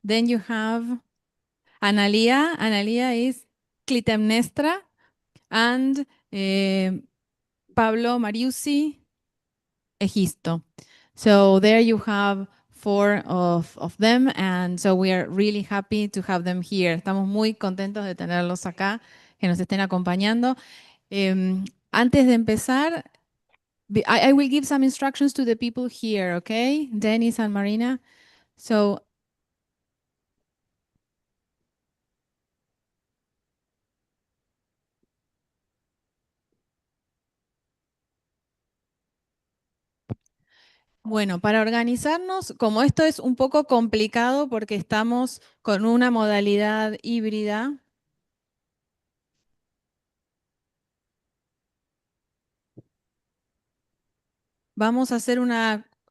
Then you have Analia. Analia is Clitemnestra. And Pablo Mariusi, Egisto. So there you have four of them, and so we are really happy to have them here. Estamos muy contentos de tenerlos acá, que nos estén acompañando. Antes de empezar, I will give some instructions to the people here, okay? Denis and Marina. So bueno, para organizarnos, como esto es un poco complicado porque estamos con una modalidad híbrida, vamos a hacer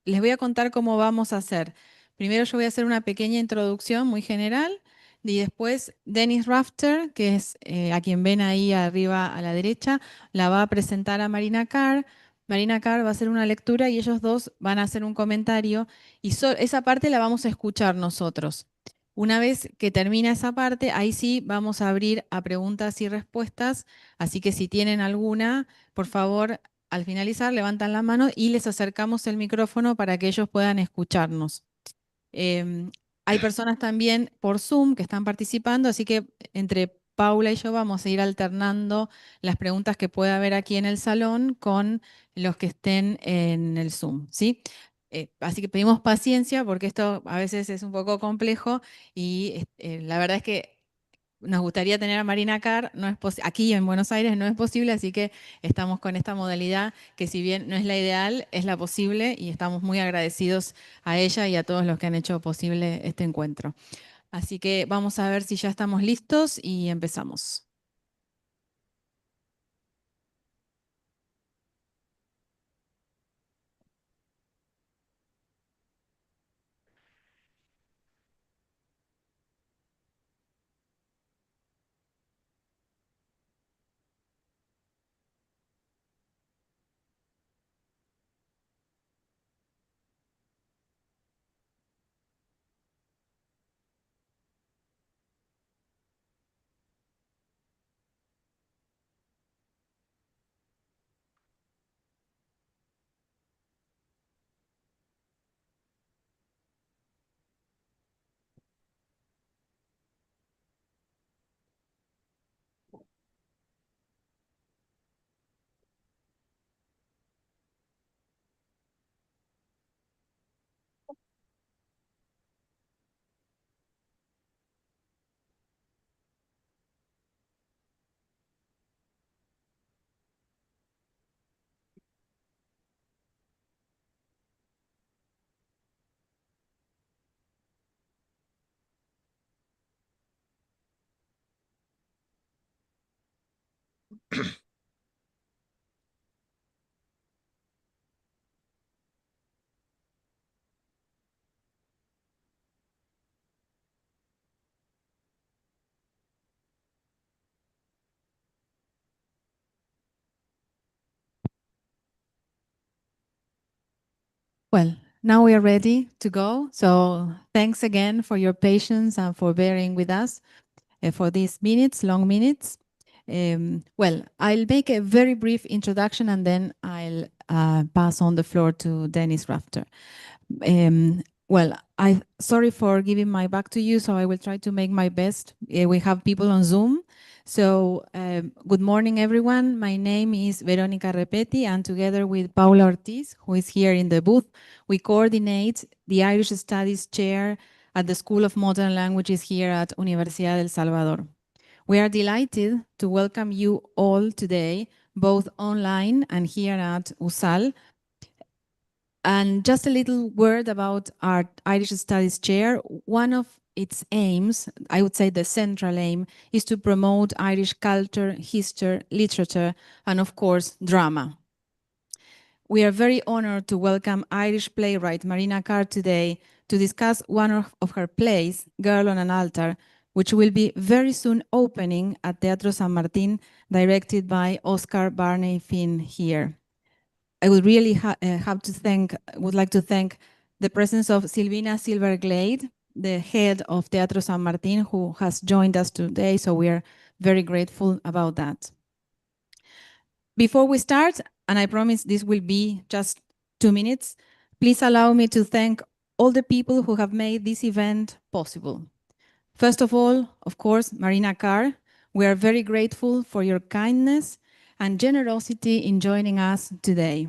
les voy a contar cómo vamos a hacer. Primero yo voy a hacer una pequeña introducción muy general y después Denis Rafter, que es a quien ven ahí arriba a la derecha, la va a presentar a Marina Carr. Marina Carr va a hacer una lectura y ellos dos van a hacer un comentario y esa parte la vamos a escuchar nosotros. Una vez que termina esa parte, ahí sí vamos a abrir a preguntas y respuestas, así que si tienen alguna, por favor, al finalizar levantan la mano y les acercamos el micrófono para que ellos puedan escucharnos. Hay personas también por Zoom que están participando, así que entre Paula y yo vamos a ir alternando las preguntas que pueda haber aquí en el salón con los que estén en el Zoom, ¿sí? Así que pedimos paciencia porque esto a veces es un poco complejo y la verdad es que nos gustaría tener a Marina Carr, no es aquí en Buenos Aires no es posible, así que estamos con esta modalidad que si bien no es la ideal, es la posible y estamos muy agradecidos a ella y a todos los que han hecho posible este encuentro. Así que vamos a ver si ya estamos listos y empezamos. Well, now we are ready to go. So thanks again for your patience and for bearing with us for these long minutes. Well, I'll make a very brief introduction and then I'll pass on the floor to Denis Rafter. Well, sorry for giving my back to you, so I will try to make my best. We have people on Zoom. So good morning, everyone. My name is Veronica Repetti, and together with Paula Ortiz, who is here in the booth, we coordinate the Irish Studies Chair at the School of Modern Languages here at Universidad del Salvador. We are delighted to welcome you all today, both online and here at USAL. And just a little word about our Irish Studies Chair. One of its aims, I would say the central aim, is to promote Irish culture, history, literature, and of course, drama. We are very honored to welcome Irish playwright Marina Carr today to discuss one of her plays, Girl on an Altar, which will be very soon opening at Teatro San Martín, directed by Oscar Barney Finn here. I would really would like to thank the presence of Silvina Silverglade, the head of Teatro San Martín, who has joined us today, so we are very grateful about that. Before we start, and I promise this will be just 2 minutes, please allow me to thank all the people who have made this event possible. First of all, of course, Marina Carr. We are very grateful for your kindness and generosity in joining us today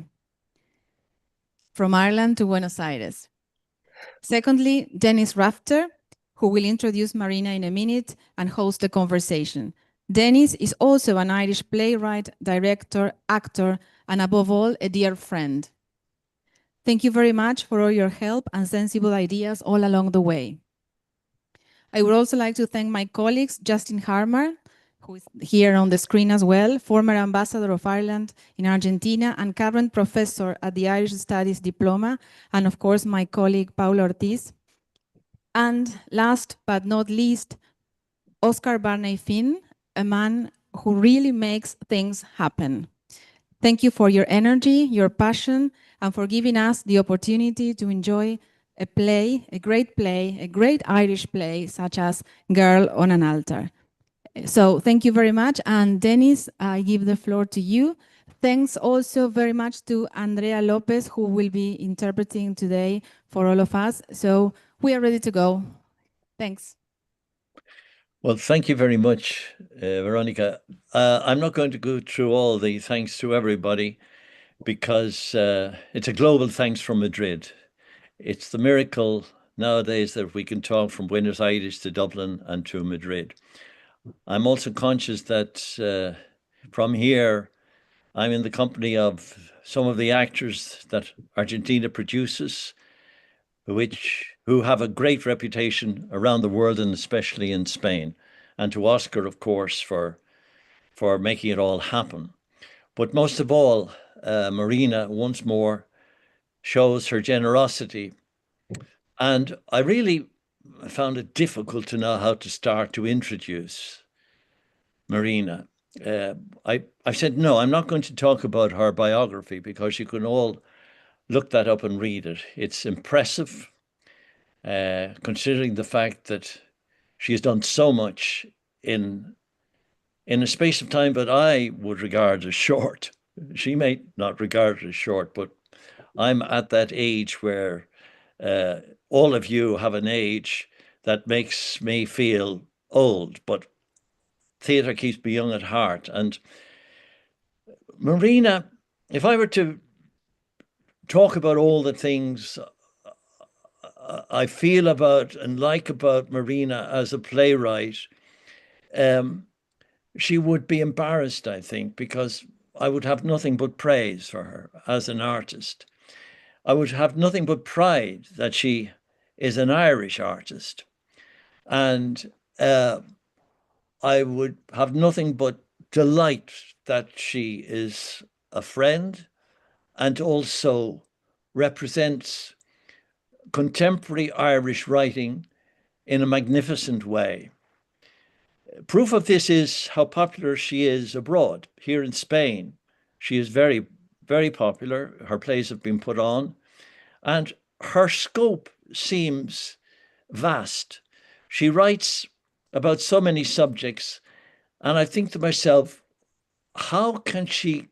from Ireland to Buenos Aires. Secondly, Denis Rafter, who will introduce Marina in a minute and host the conversation. Denis is also an Irish playwright, director, actor, and above all, a dear friend. Thank you very much for all your help and sensible ideas all along the way. I would also like to thank my colleagues, Justin Harmer, who is here on the screen as well, former ambassador of Ireland in Argentina and current professor at the Irish Studies Diploma, and of course, my colleague, Paula Ortiz. And last but not least, Oscar Barney Finn, a man who really makes things happen. Thank you for your energy, your passion, and for giving us the opportunity to enjoy a play, a great Irish play, such as Girl on an Altar. So thank you very much. And Denis, I give the floor to you. Thanks also very much to Andrea Lopez, who will be interpreting today for all of us. So we are ready to go. Thanks. Well, thank you very much, Veronica. I'm not going to go through all the thanks to everybody because it's a global thanks from Madrid. It's the miracle nowadays that we can talk from Buenos Aires to Dublin and to Madrid. I'm also conscious that from here, I'm in the company of some of the actors that Argentina produces, who have a great reputation around the world and especially in Spain, and to Oscar, of course, for making it all happen. But most of all, Marina once more shows her generosity. And I really found it difficult to know how to start to introduce Marina. I said, no, I'm not going to talk about her biography because you can all look that up and read it. It's impressive, considering the fact that she has done so much in a space of time that I would regard as short. She may not regard it as short, but I'm at that age where all of you have an age that makes me feel old, but theatre keeps me young at heart. And Marina, if I were to talk about all the things I feel about and like about Marina as a playwright, she would be embarrassed, I think, because I would have nothing but praise for her as an artist. I would have nothing but pride that she is an Irish artist. And I would have nothing but delight that she is a friend and also represents contemporary Irish writing in a magnificent way. Proof of this is how popular she is abroad. Here in Spain, she is very, very popular. Her plays have been put on, and her scope seems vast. She writes about so many subjects, and I think to myself, how can she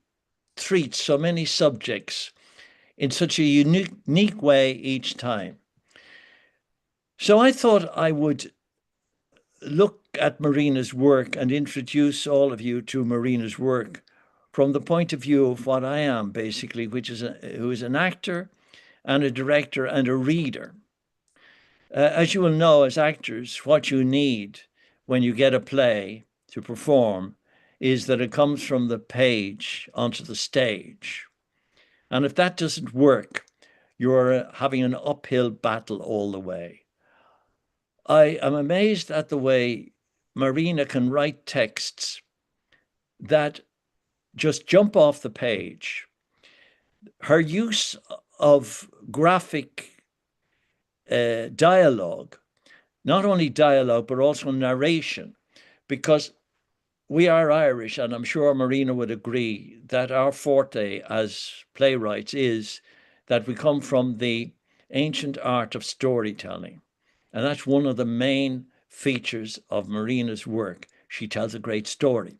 treat so many subjects in such a unique way each time? So I thought I would look at Marina's work and introduce all of you to Marina's work from the point of view of what I am, basically, who is an actor and a director and a reader. As you will know, as actors, what you need when you get a play to perform is that it comes from the page onto the stage. And if that doesn't work, you're having an uphill battle all the way. I am amazed at the way Marina can write texts that just jump off the page. Her use of graphic dialogue, not only dialogue, but also narration, because we are Irish, and I'm sure Marina would agree that our forte as playwrights is that we come from the ancient art of storytelling. And that's one of the main features of Marina's work. She tells a great story.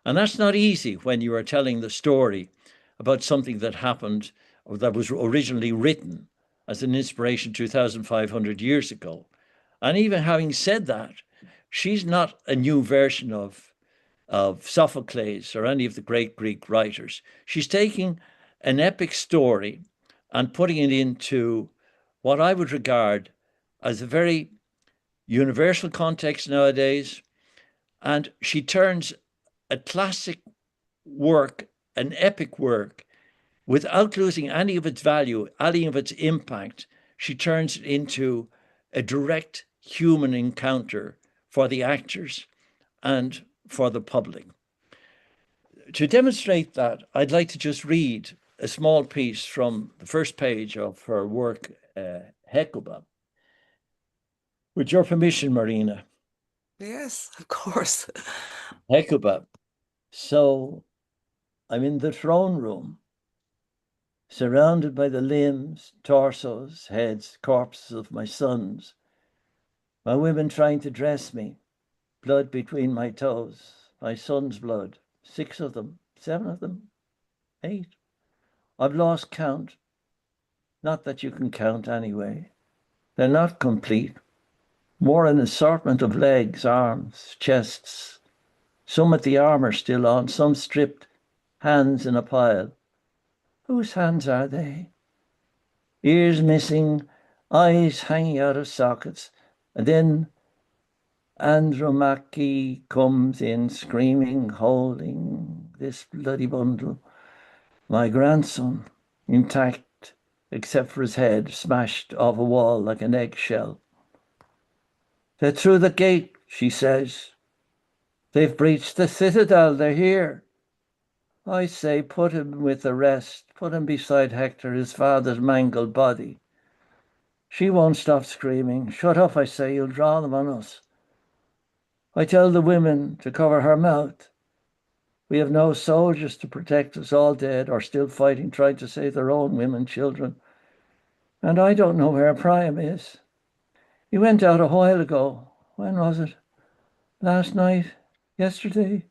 And that's not easy when you are telling the story about something that happened or that was originally written as an inspiration 2,500 years ago. And even having said that, she's not a new version of Sophocles or any of the great Greek writers. She's taking an epic story and putting it into what I would regard as a very universal context nowadays. And she turns a classic work, an epic work, without losing any of its value, any of its impact. She turns it into a direct human encounter for the actors and for the public. To demonstrate that, I'd like to just read a small piece from the first page of her work, Hecuba. With your permission, Marina. Yes, of course. Hecuba. So I'm in the throne room, surrounded by the limbs, torsos, heads, corpses of my sons, my women trying to dress me, blood between my toes, my sons' blood, 6 of them, 7 of them, 8. I've lost count. Not that you can count anyway. They're not complete. More an assortment of legs, arms, chests. Some with the armor still on, some stripped, hands in a pile. Whose hands are they? Ears missing, eyes hanging out of sockets. And then Andromache comes in screaming, holding this bloody bundle. My grandson, intact, except for his head, smashed off a wall like an eggshell. They're through the gate, she says. They've breached the citadel, they're here. I say, put him with the rest. Put him beside Hector, his father's mangled body. She won't stop screaming. Shut up, I say, you'll draw them on us. I tell the women to cover her mouth. We have no soldiers to protect us, all dead or still fighting, trying to save their own women, children. And I don't know where Priam is. He went out a while ago. When was it? Last night? Yesterday?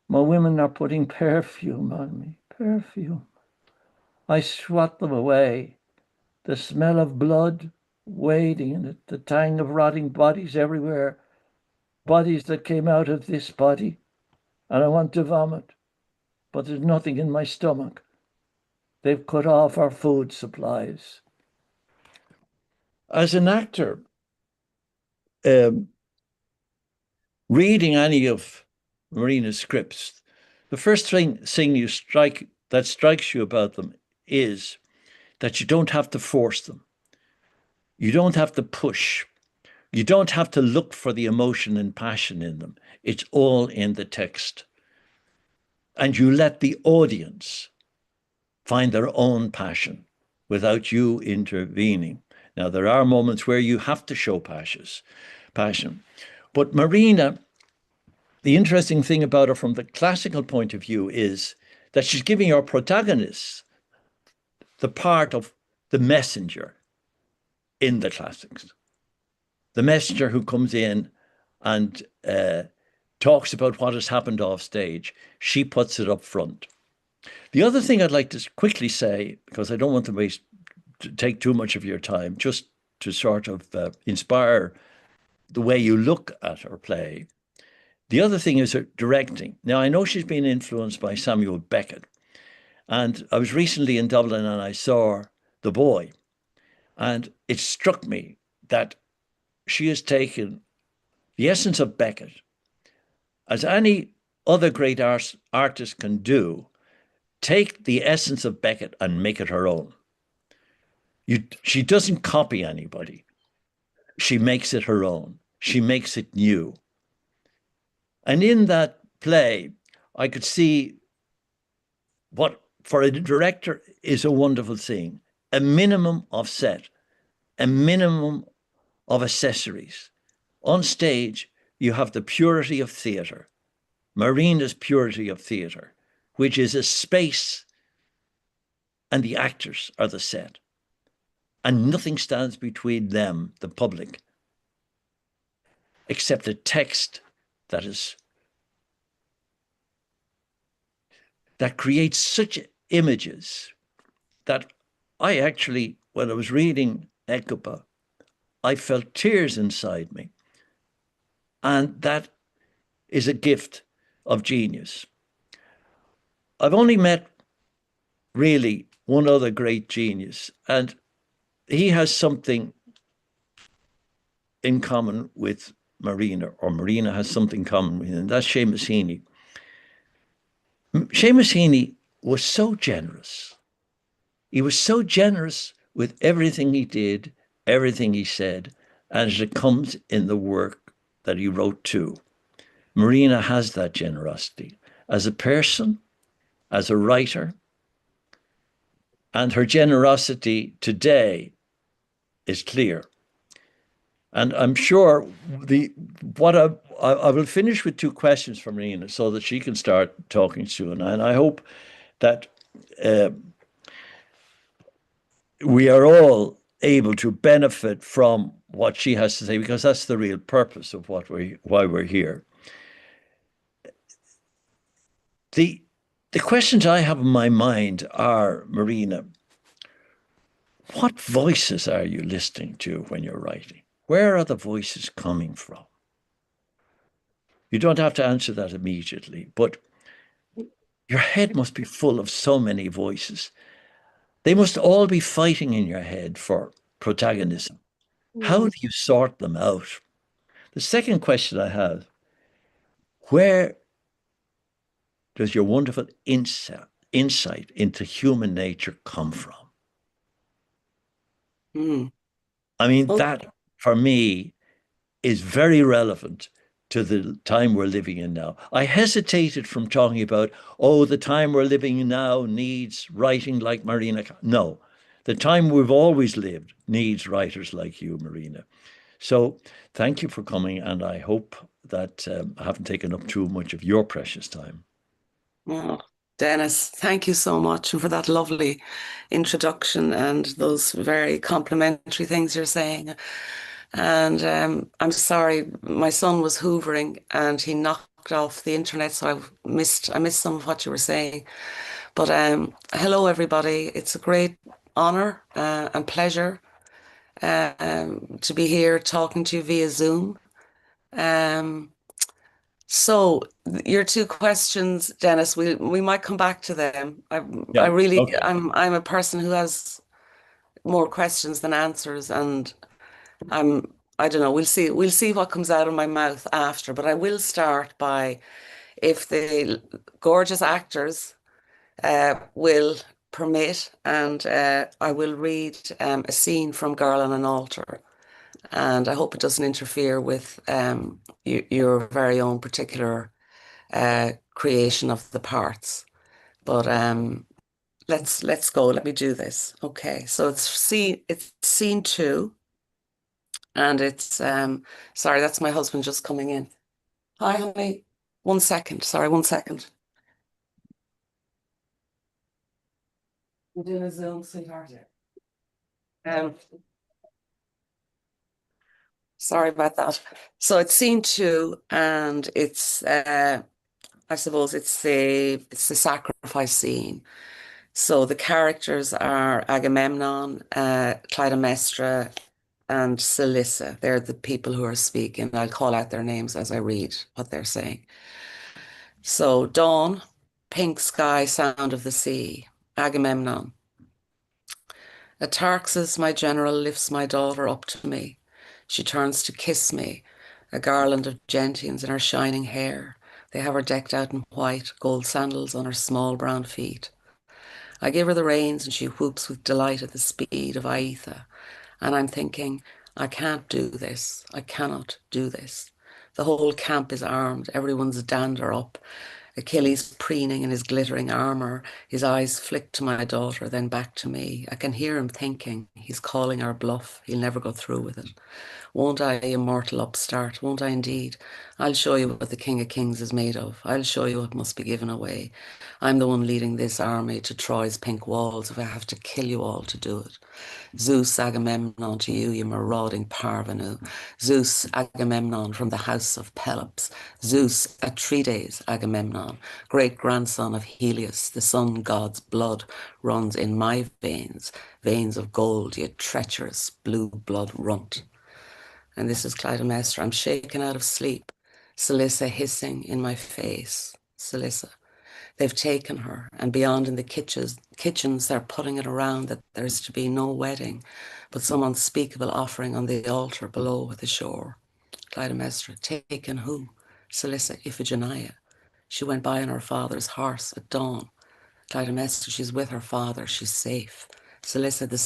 My women are putting perfume on me. Perfume. I swat them away. The smell of blood wading in it, the tang of rotting bodies everywhere. Bodies that came out of this body. And I want to vomit. But there's nothing in my stomach. They've cut off our food supplies. As an actor, reading any of Marina's scripts, the first thing that strikes you about them is that you don't have to force them. You don't have to push. You don't have to look for the emotion and passion in them. It's all in the text. And you let the audience find their own passion without you intervening. Now, there are moments where you have to show passion. But Marina, the interesting thing about her from the classical point of view is that she's giving our protagonists the part of the messenger in the classics. The messenger who comes in and talks about what has happened off stage. She puts it up front. The other thing I'd like to quickly say, because I don't want to take too much of your time, just to sort of inspire the way you look at her play. The other thing is her directing. Now, I know she's been influenced by Samuel Beckett. And I was recently in Dublin and I saw The Boy. And it struck me that she has taken the essence of Beckett, as any other great artist can do, take the essence of Beckett and make it her own. She doesn't copy anybody. She makes it her own. She makes it new. And in that play, I could see what, for a director, is a wonderful thing. A minimum of set, a minimum of accessories. On stage, you have the purity of theatre, Marina's purity of theatre, which is a space and the actors are the set. and nothing stands between them, the public, except a text that creates such images that I actually, when I was reading Ecupa, I felt tears inside me. And that is a gift of genius. I've only met really one other great genius, and he has something in common with Marina, or Marina has something in common with him, and that's Seamus Heaney. Seamus Heaney was so generous. He was so generous with everything he did, everything he said, and it comes in the work that he wrote too. Marina has that generosity as a person, as a writer, and her generosity today is clear. And I'm sure I will finish with two questions for Marina so that she can start talking soon. And I hope that we are all able to benefit from what she has to say, because that's the real purpose of why we're here. The questions I have in my mind are, Marina, what voices are you listening to when you're writing? Where are the voices coming from? You don't have to answer that immediately, but your head must be full of so many voices. They must all be fighting in your head for protagonism. How do you sort them out? The second question I have, where does your wonderful insight into human nature come from? I mean, that for me is very relevant to the time we're living in now. I hesitated from talking about, the time we're living in now needs writing like Marina Carr. No, the time we've always lived needs writers like you, Marina. So thank you for coming, and I hope that I haven't taken up too much of your precious time. Oh, Denis, thank you so much, and for that lovely introduction and those very complimentary things you're saying. And I'm sorry, my son was hoovering and he knocked off the internet, so I missed some of what you were saying. But hello, everybody. It's a great honor and pleasure to be here talking to you via Zoom. So your two questions, Denis, we might come back to them. Yeah, I really, okay. I'm a person who has more questions than answers, and I don't know. We'll see what comes out of my mouth after. But I will start by, if the gorgeous actors will permit, and I will read a scene from Girl on an Altar. And I hope it doesn't interfere with your very own particular creation of the parts. But let's go. Let me do this. Okay, so it's scene 2, and it's sorry, that's my husband just coming in. Hi, honey. 1 second. Sorry, 1 second. We're doing a Zoom, sweetheart. Sorry about that. So it's scene 2, and it's I suppose it's the sacrifice scene. So the characters are Agamemnon, Clytemnestra, and Cillissa. They're the people who are speaking. I'll call out their names as I read what they're saying. So dawn, pink sky, sound of the sea. Agamemnon. Atarxis, my general, lifts my daughter up to me. She turns to kiss me, a garland of gentians in her shining hair. They have her decked out in white, gold sandals on her small brown feet. I give her the reins and she whoops with delight at the speed of Aetha. And I'm thinking, I can't do this. I cannot do this. The whole camp is armed. Everyone's dander up. Achilles preening in his glittering armor. His eyes flick to my daughter, then back to me. I can hear him thinking, he's calling our bluff. He'll never go through with it. Won't I, immortal upstart? Won't I indeed? I'll show you what the King of Kings is made of. I'll show you what must be given away. I'm the one leading this army to Troy's pink walls if I have to kill you all to do it. Zeus Agamemnon to you, you marauding parvenu. Zeus Agamemnon from the house of Pelops. Zeus Atreides Agamemnon, great-grandson of Helios, the sun god's blood runs in my veins, veins of gold, you treacherous blue blood runt. And this is Clytemnestra. I'm shaken out of sleep. Celyssa hissing in my face. Celyssa. They've taken her, and beyond in the kitchens, they're putting it around that there's to be no wedding, but some unspeakable offering on the altar below at the shore. Clytemnestra, taken who? Celyssa, Iphigenia. She went by on her father's horse at dawn. Clytemnestra, she's with her father, she's safe. Celyssa, the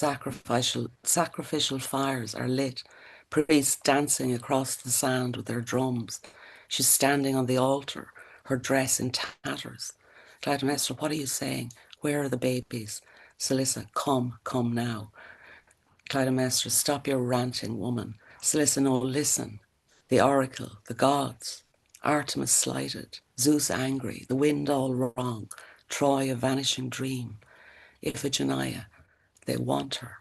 sacrificial fires are lit, priests dancing across the sand with their drums. She's standing on the altar, her dress in tatters. Clytemnestra, what are you saying? Where are the babies? Celyssa, come now. Clytemnestra, stop your ranting, woman. Celyssa, no, listen. The oracle, the gods. Artemis slighted, Zeus angry, the wind all wrong, Troy a vanishing dream. Iphigenia, they want her.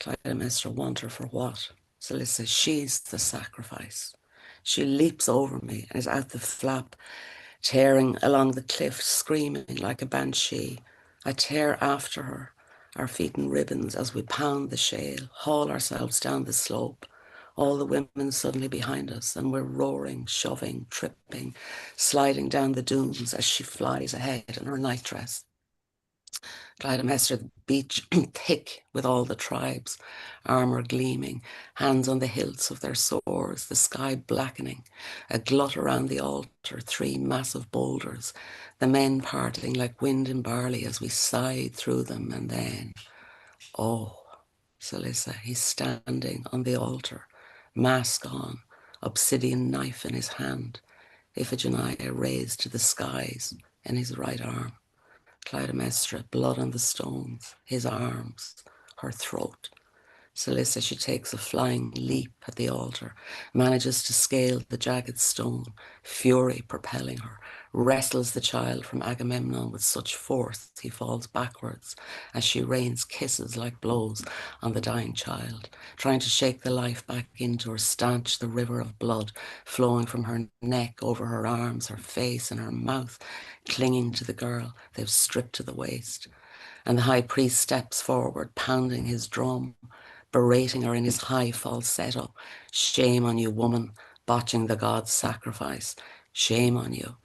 Clytemnestra, want her for what? Celyssa, she's the sacrifice. She leaps over me and is out the flap, tearing along the cliff, screaming like a banshee. I tear after her, our feet in ribbons as we pound the shale, haul ourselves down the slope. All the women suddenly behind us, and we're roaring, shoving, tripping, sliding down the dunes as she flies ahead in her nightdress. Clytemnestra, the beach thick with all the tribes, armour gleaming, hands on the hilts of their swords, the sky blackening, a glut around the altar, 3 massive boulders, the men parting like wind in barley as we sighed through them, and then, oh, Celyssa, he's standing on the altar, mask on, obsidian knife in his hand, Iphigenia raised to the skies in his right arm. Clytemnestra, blood on the stones, his arms, her throat. Celyssa, she takes a flying leap at the altar, manages to scale the jagged stone, fury propelling her, wrestles the child from Agamemnon with such force he falls backwards as she rains kisses like blows on the dying child, trying to shake the life back into her, stanch the river of blood flowing from her neck over her arms, her face and her mouth, clinging to the girl they've stripped to the waist. And the high priest steps forward, pounding his drum, berating her in his high falsetto. Shame on you, woman, botching the god's sacrifice. Shame on you.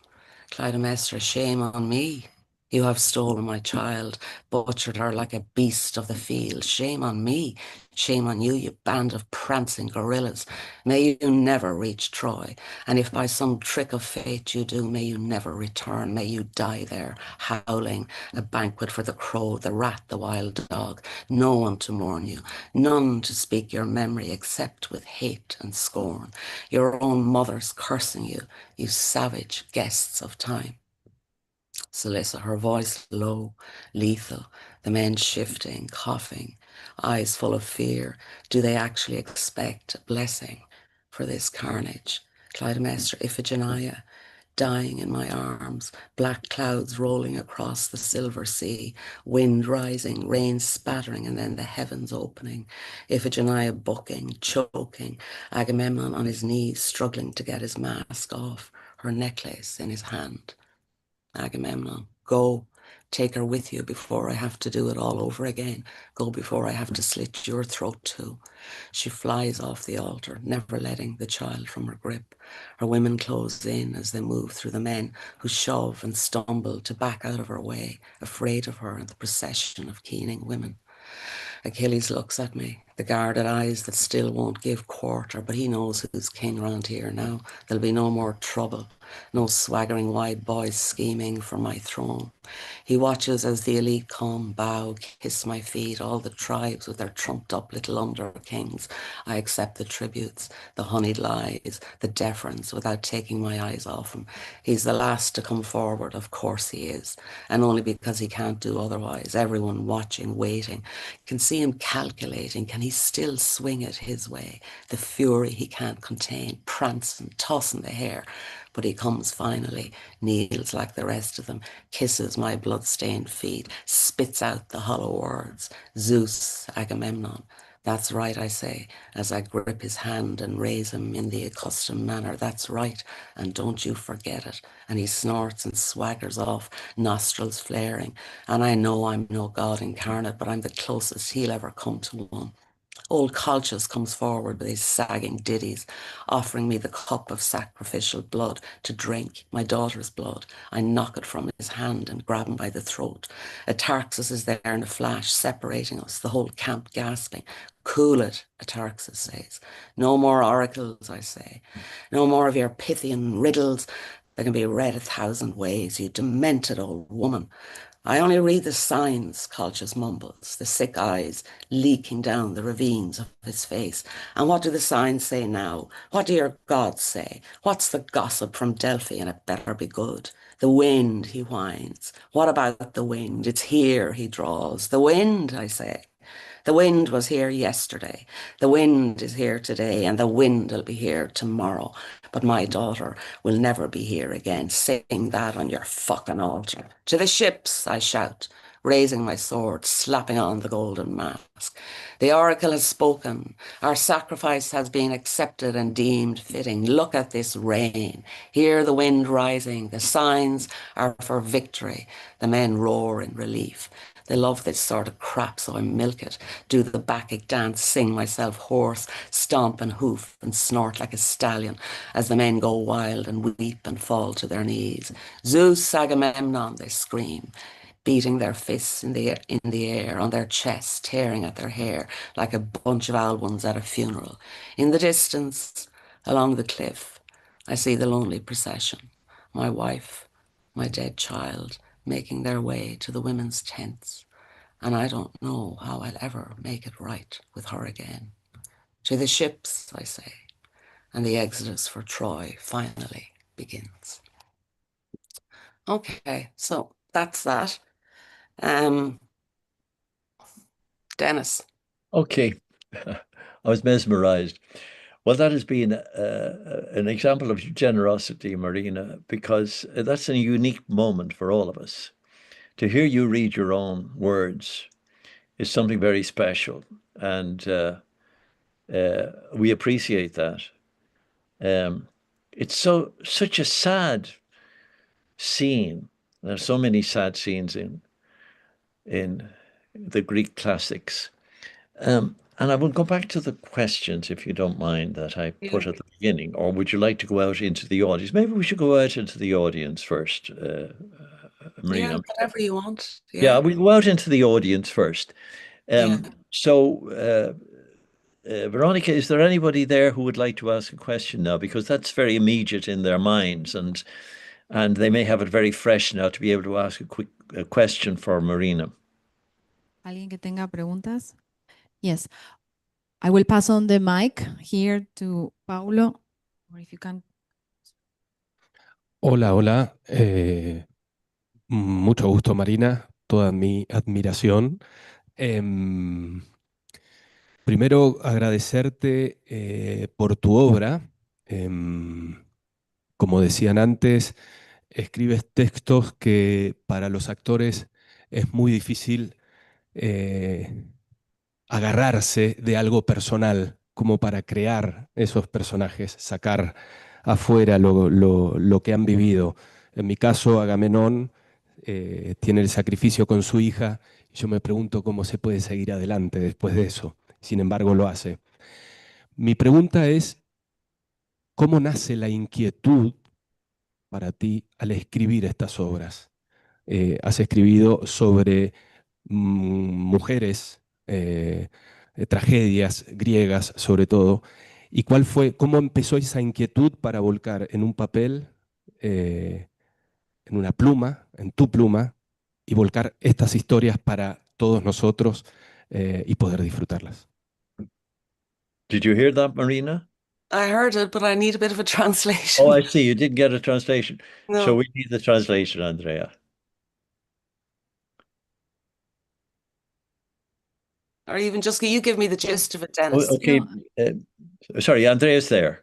Clytemnestra, shame on me. You have stolen my child, butchered her like a beast of the field. Shame on me. Shame on you, you band of prancing gorillas. May you never reach Troy. And if by some trick of fate you do, may you never return. May you die there, howling, a banquet for the crow, the rat, the wild dog. No one to mourn you, none to speak your memory except with hate and scorn. Your own mothers cursing you, you savage guests of time. Celyssa, her voice low, lethal, the men shifting, coughing, eyes full of fear. Do they actually expect a blessing for this carnage? Clytemnestra, Iphigenia, dying in my arms, black clouds rolling across the silver sea, wind rising, rain spattering, and then the heavens opening. Iphigenia bucking, choking, Agamemnon on his knees, struggling to get his mask off, her necklace in his hand. Agamemnon, go, take her with you before I have to do it all over again. Go before I have to slit your throat too. She flies off the altar, never letting the child from her grip. Her women close in as they move through the men who shove and stumble to back out of her way, afraid of her and the procession of keening women. Achilles looks at me, the guarded eyes that still won't give quarter, but he knows who's king round here now. There'll be no more trouble, no swaggering wide boys scheming for my throne. He watches as the elite come, bow, kiss my feet, all the tribes with their trumped up little under kings. I accept the tributes, the honeyed lies, the deference without taking my eyes off him. He's the last to come forward, of course he is, and only because he can't do otherwise. Everyone watching, waiting, can see him calculating. Can he he still swing it his way, the fury he can't contain, prancing, tossing the hair. But he comes finally, kneels like the rest of them, kisses my blood-stained feet, spits out the hollow words, Zeus, Agamemnon. That's right, I say, as I grip his hand and raise him in the accustomed manner. That's right, and don't you forget it. And he snorts and swaggers off, nostrils flaring. And I know I'm no god incarnate, but I'm the closest he'll ever come to one. Old Colchis comes forward with his sagging ditties, offering me the cup of sacrificial blood to drink, my daughter's blood. I knock it from his hand and grab him by the throat. Atarxis is there in a flash, separating us, the whole camp gasping. Cool it, Atarxis says. No more oracles, I say. No more of your Pythian riddles that can be read 1,000 ways, you demented old woman. I only read the signs, Colchis mumbles, the sick eyes leaking down the ravines of his face. And what do the signs say now? What do your gods say? What's the gossip from Delphi? And it better be good. The wind, he whines. What about the wind? It's here, he draws. The wind, I say. The wind was here yesterday. The wind is here today, and the wind will be here tomorrow. But my daughter will never be here again. Sing that on your fucking altar. To the ships, I shout, raising my sword, slapping on the golden mask. The oracle has spoken. Our sacrifice has been accepted and deemed fitting. Look at this rain. Hear the wind rising. The signs are for victory. The men roar in relief. They love this sort of crap, so I milk it, do the Bacchic dance, sing myself hoarse, stomp and hoof and snort like a stallion as the men go wild and weep and fall to their knees. Zeus, Agamemnon, they scream, beating their fists in the air, on their chests, tearing at their hair like a bunch of old ones at a funeral. In the distance, along the cliff, I see the lonely procession, my wife, my dead child, making their way to the women's tents, and I don't know how I'll ever make it right with her again. To the ships, I say, and the exodus for Troy finally begins. Okay, so that's that. Dennis. Okay. I was mesmerized. Well, that has been an example of generosity, Marina, because that's a unique moment for all of us. To hear you read your own words is something very special, and we appreciate that. It's such a sad scene. There's so many sad scenes in the Greek classics. And I will go back to the questions, if you don't mind, that I put at the beginning. Or would you like to go out into the audience? Maybe we should go out into the audience first, Marina. Yeah, whatever you want. Yeah, we'll go out into the audience first. So, Veronica, is there anybody there who would like to ask a question now? Because that's very immediate in their minds, and they may have it very fresh now to be able to ask a question for Marina. ¿Alguien que tenga preguntas? Yes. I will pass on the mic here to Paulo, or if you can. Hola, hola. Mucho gusto, Marina. Toda mi admiración. Primero, agradecerte por tu obra. Como decían antes, escribes textos que para los actores es muy difícil agarrarse de algo personal como para crear esos personajes, sacar afuera lo que han vivido. En mi caso, Agamenón tiene el sacrificio con su hija y yo me pregunto cómo se puede seguir adelante después de eso. Sin embargo, lo hace. Mi pregunta es, ¿cómo nace la inquietud para ti al escribir estas obras? Has escribido sobre mujeres, tragedias griegas sobre todo, y cómo empezó esa inquietud para volcar en un papel, en una pluma, en tu pluma, y volcar estas historias para todos nosotros y poder disfrutarlas. Did you hear that, Marina? I heard it, but I need a bit of a translation. Oh, I see. You didn't get a translation. No. So we need the translation, Andrea. Or even just you give me the gist of it, Denis. Okay. Sorry, Andrea's there.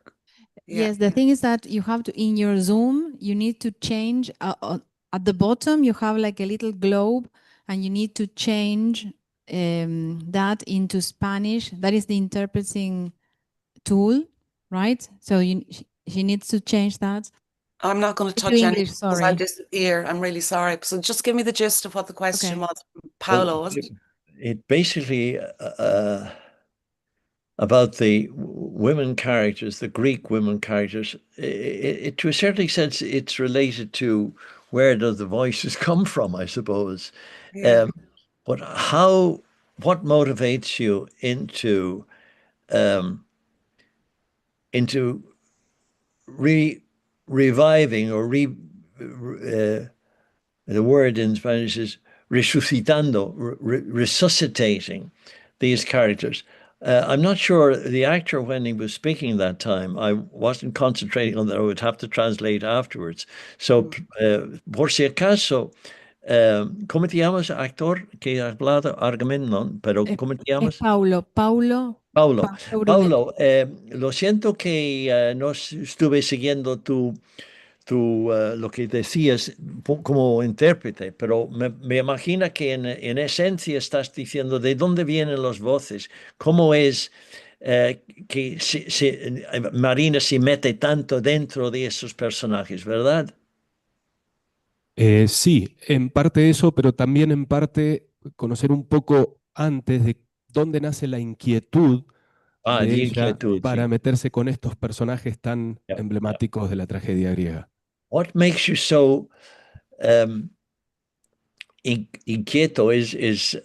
Yeah. Yes, the thing is that you have to, in your Zoom, you need to change, at the bottom, you have like a little globe, and you need to change that into Spanish. That is the interpreting tool, right? So she needs to change that. I'm not going to touch English, anything because I'll sorry. disappear. I'm really sorry. So just give me the gist of what the question Okay. was. Paolo, was it? It basically about the women characters, the Greek women characters. It to a certain extent, it's related to where do the voices come from, I suppose. Yeah. But what motivates you into reviving or the word in Spanish is resucitando, resuscitating these characters. I'm not sure the actor, when he was speaking that time, I wasn't concentrating on that. I would have to translate afterwards. So, por si acaso, ¿cómo te llamas, actor que ha hablado? Agamenón, pero ¿cómo te llamas? Paulo. Paulo. Paulo, lo siento que no estuve siguiendo lo que decías como intérprete, pero me imagino que en esencia estás diciendo de dónde vienen las voces, cómo es que Marina se mete tanto dentro de esos personajes, ¿verdad? Sí, en parte eso, pero también en parte conocer un poco antes de dónde nace la inquietud de de ella inquietud, para sí. meterse con estos personajes tan emblemáticos de la tragedia griega. What makes you so inquieto is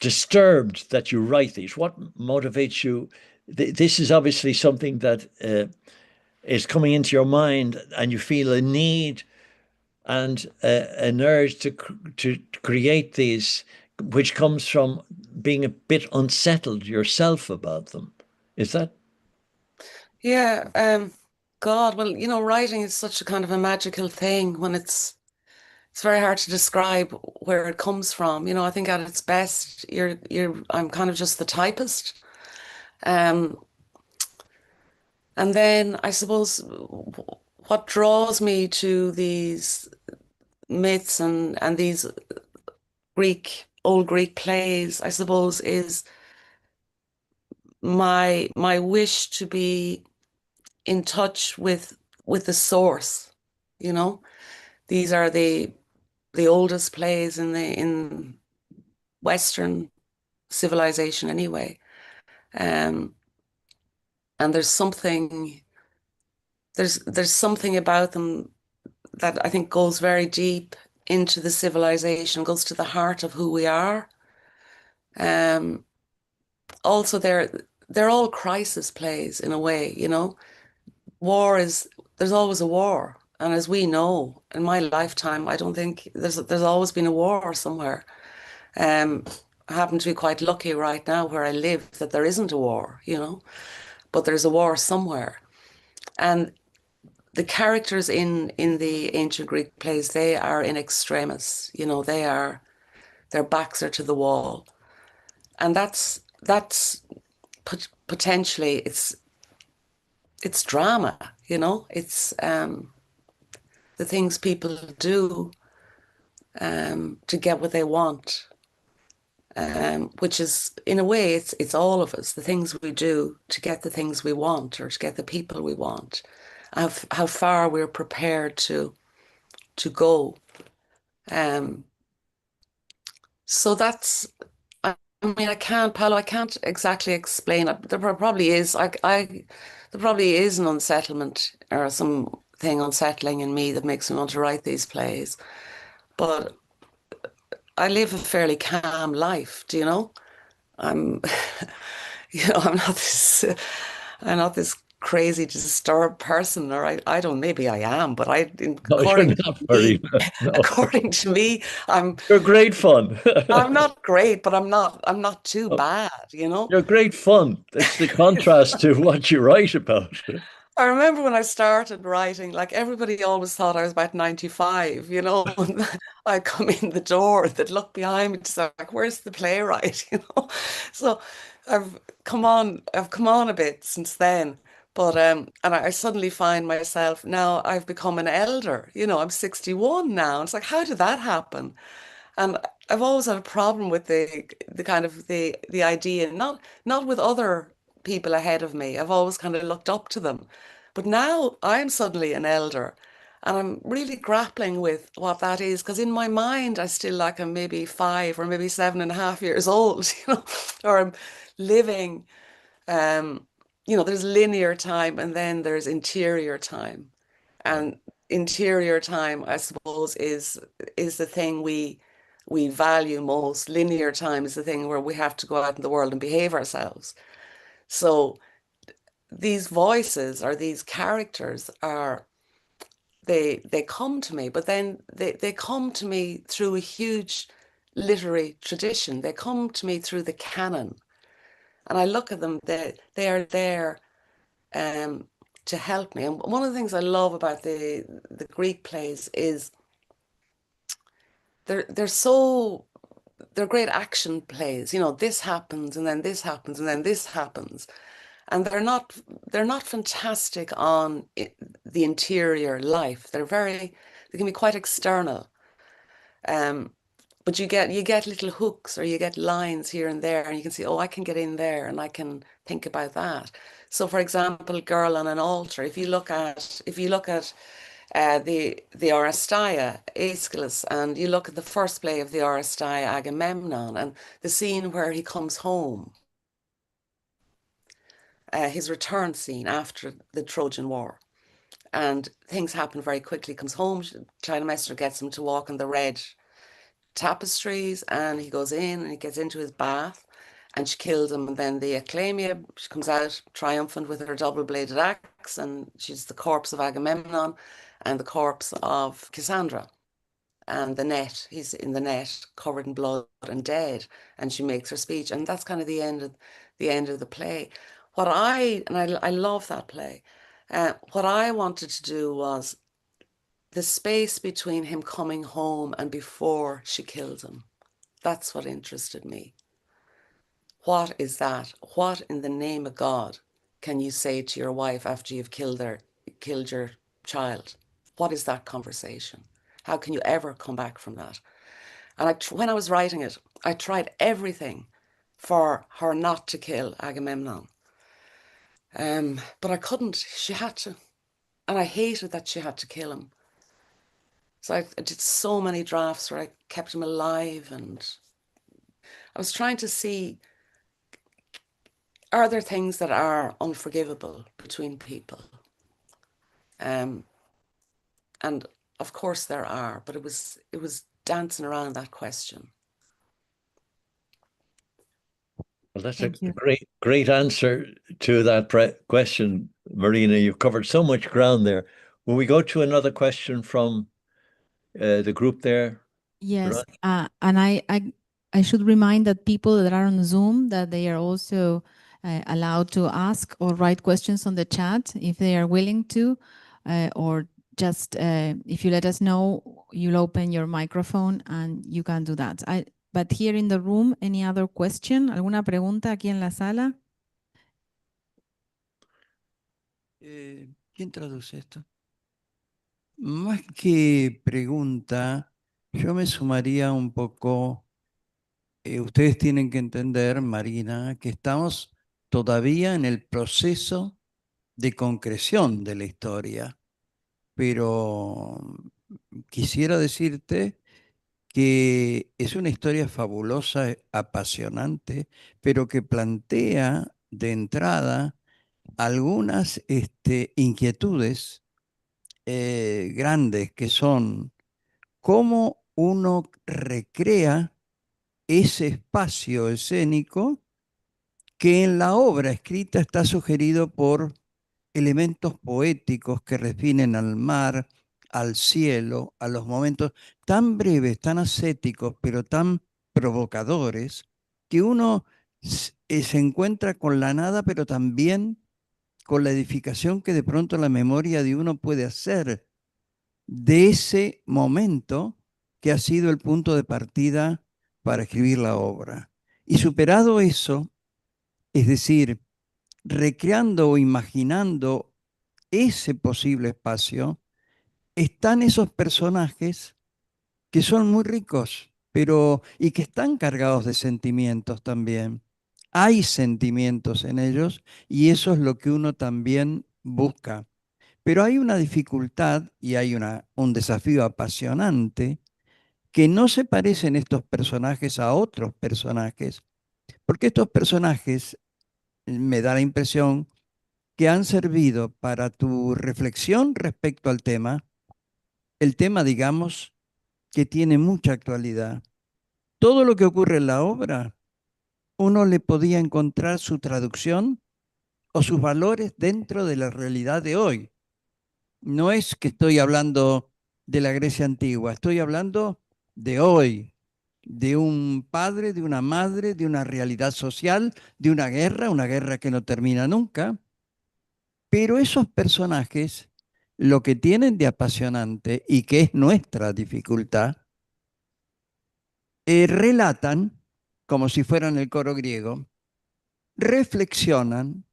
disturbed that you write these? What motivates you? This is obviously something that is coming into your mind, and you feel a need and an urge to create these, which comes from being a bit unsettled yourself about them. Is that? Yeah. God, well, writing is such a kind of a magical thing when it's very hard to describe where it comes from. I think at its best, I'm kind of just the typist. And then I suppose what draws me to these myths and these old Greek plays, I suppose, is my wish to be in touch with the source. These are the oldest plays in Western civilization anyway. And there's something about them that I think goes very deep into the civilization, goes to the heart of who we are. Also, they're all crisis plays in a way. There's always a war, and as we know, in my lifetime, I don't think there's always been a war somewhere. I happen to be quite lucky right now where I live that there isn't a war, but there's a war somewhere. And the characters in the ancient Greek plays, they are in extremis, their backs are to the wall. And that's potentially it's drama, it's the things people do to get what they want, which is, in a way, it's all of us, the things we do to get the things we want or to get the people we want, how far we're prepared to go. So that's, I mean, Paolo, I can't exactly explain it. There probably is, there probably is an unsettlement or something unsettling in me that makes me want to write these plays. But I live a fairly calm life, do you know? I'm I'm not this crazy, disturbed person, or I don't, maybe I am, but according to me, You're great fun. I'm not great, but I'm not too bad, You're great fun. It's the contrast to what you write about. I remember when I started writing, like everybody always thought I was about 95, you know. And I'd come in the door, they'd look behind me to say, like, where's the playwright? You know. So I've come on a bit since then. But and I suddenly find myself now I've become an elder, you know, I'm 61 now. It's like, how did that happen? And I've always had a problem with the kind of the idea, not with other people ahead of me. I've always kind of looked up to them. But now I'm suddenly an elder and I'm really grappling with what that is, because in my mind I still like I'm maybe 5 or maybe 7.5 years old, you know, or I'm living you know, there's linear time and then there's interior time. And interior time, I suppose, is the thing we value most. Linear time is the thing where we have to go out in the world and behave ourselves. So these voices or these characters are they come to me, but then they come to me through a huge literary tradition. They come to me through the canon. And I look at them, they are there to help me. And one of the things I love about the Greek plays is they're great action plays. You know, this happens and then this happens and then this happens. And they're not fantastic on the interior life. They can be quite external. But you get little hooks or you get lines here and there, and you can see, oh, I can get in there and I can think about that. So, for example, Girl on an Altar. If you look at the Oresteia, Aeschylus, and you look at the first play of the Oresteia, Agamemnon, and the scene where he comes home, his return scene after the Trojan War. And things happen very quickly. He comes home, Clytemnestra gets him to walk on the red tapestries, and he goes in and he gets into his bath and she kills him. And then the Acclamia, she comes out triumphant with her double-bladed axe, and she's the corpse of Agamemnon and the corpse of Cassandra. And he's in the net, covered in blood and dead, and she makes her speech. And that's kind of the end of the play. I love that play. What I wanted to do was the space between him coming home and before she killed him. That's what interested me. What is that? What in the name of God can you say to your wife after you've killed your child? What is that conversation? How can you ever come back from that? And when I was writing it, I tried everything for her not to kill Agamemnon. But I couldn't. She had to. And I hated that she had to kill him. So I did so many drafts where I kept him alive, and I was trying to see, are there things that are unforgivable between people? And of course there are, but it was dancing around that question. Well, that's Thank you. great answer to that question, Marina. You've covered so much ground there. Will we go to another question from the group there? Yes, and I should remind that people that are on Zoom that they are also allowed to ask or write questions on the chat if they are willing to, or just if you let us know, you'll open your microphone and you can do that. But here in the room, any other question? ¿Alguna pregunta aquí en la sala? ¿Quién traduce esto? Más que pregunta, yo me sumaría un poco, ustedes tienen que entender, Marina, que estamos todavía en el proceso de concreción de la historia, pero quisiera decirte que es una historia fabulosa, apasionante, pero que plantea de entrada algunas inquietudes grandes, que son cómo uno recrea ese espacio escénico que en la obra escrita está sugerido por elementos poéticos que refieren al mar, al cielo, a los momentos tan breves, tan ascéticos, pero tan provocadores, que uno se encuentra con la nada, pero también con la edificación que de pronto la memoria de uno puede hacer de ese momento que ha sido el punto de partida para escribir la obra. Y superado eso, es decir, recreando o imaginando ese posible espacio, están esos personajes que son muy ricos, pero y que están cargados de sentimientos también. Hay sentimientos en ellos y eso es lo que uno también busca. Pero hay una dificultad y hay un desafío apasionante que no se parecen estos personajes a otros personajes, porque estos personajes me da la impresión que han servido para tu reflexión respecto al tema, el tema, digamos, que tiene mucha actualidad. Todo lo que ocurre en la obra, uno le podía encontrar su traducción o sus valores dentro de la realidad de hoy. No es que estoy hablando de la Grecia antigua, estoy hablando de hoy, de un padre, de una madre, de una realidad social, de una guerra que no termina nunca. Pero esos personajes, lo que tienen de apasionante y que es nuestra dificultad, relatan, como si fueran el coro griego, reflexionan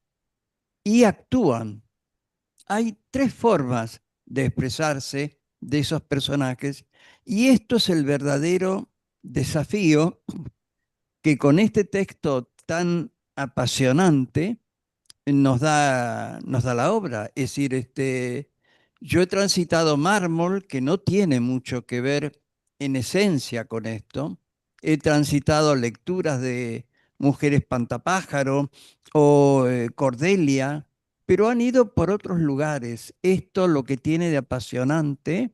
y actúan. Hay tres formas de expresarse de esos personajes y esto es el verdadero desafío que con este texto tan apasionante nos da la obra. Es decir, yo he transitado mármol que no tiene mucho que ver en esencia con esto. He transitado lecturas de Mujeres Pantapájaro o Cordelia, pero han ido por otros lugares. Esto lo que tiene de apasionante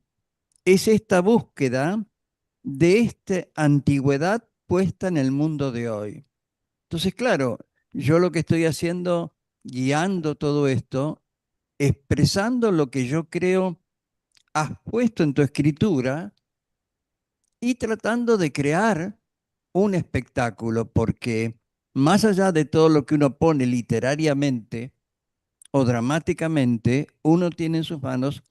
es esta búsqueda de esta antigüedad puesta en el mundo de hoy. Entonces, claro, yo lo que estoy haciendo, guiando todo esto, expresando lo que yo creo has puesto en tu escritura y tratando de crear un espectáculo, porque más allá de todo lo que uno pone literariamente o dramáticamente, uno tiene en sus manos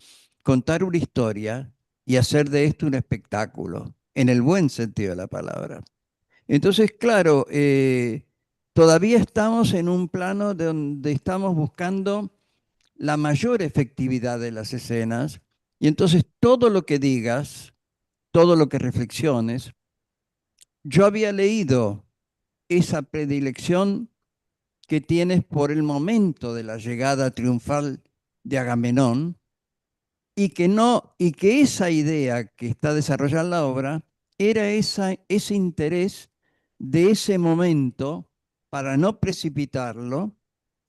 contar una historia y hacer de esto un espectáculo, en el buen sentido de la palabra. Entonces, claro, todavía estamos en un plano donde estamos buscando la mayor efectividad de las escenas y entonces todo lo que digas, todo lo que reflexiones, yo había leído esa predilección que tienes por el momento de la llegada triunfal de Agamenón y que no, y que esa idea que está desarrollada en la obra era ese interés de ese momento para no precipitarlo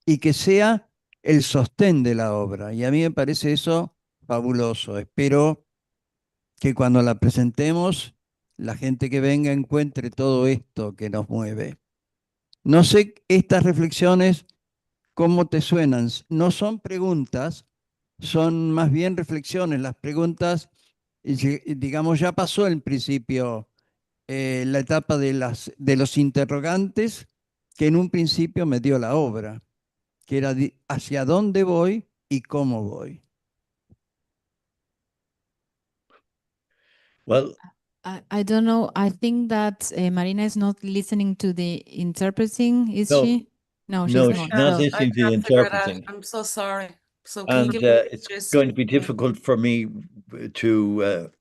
y que sea el sostén de la obra. Y a mí me parece eso fabuloso. Espero que cuando la presentemos, la gente que venga encuentre todo esto que nos mueve. No sé estas reflexiones cómo te suenan. No son preguntas, son más bien reflexiones. Las preguntas, digamos, ya pasó en principio la etapa de los interrogantes que en un principio me dio la obra, que era hacia dónde voy y cómo voy. Well, I don't know. I think that Marina is not listening to the interpreting, is no, she? No, no, she's she's not. not So, listening to the can't figure it out. interpreting. I'm so sorry. So can you And give me it's just going to be difficult for me to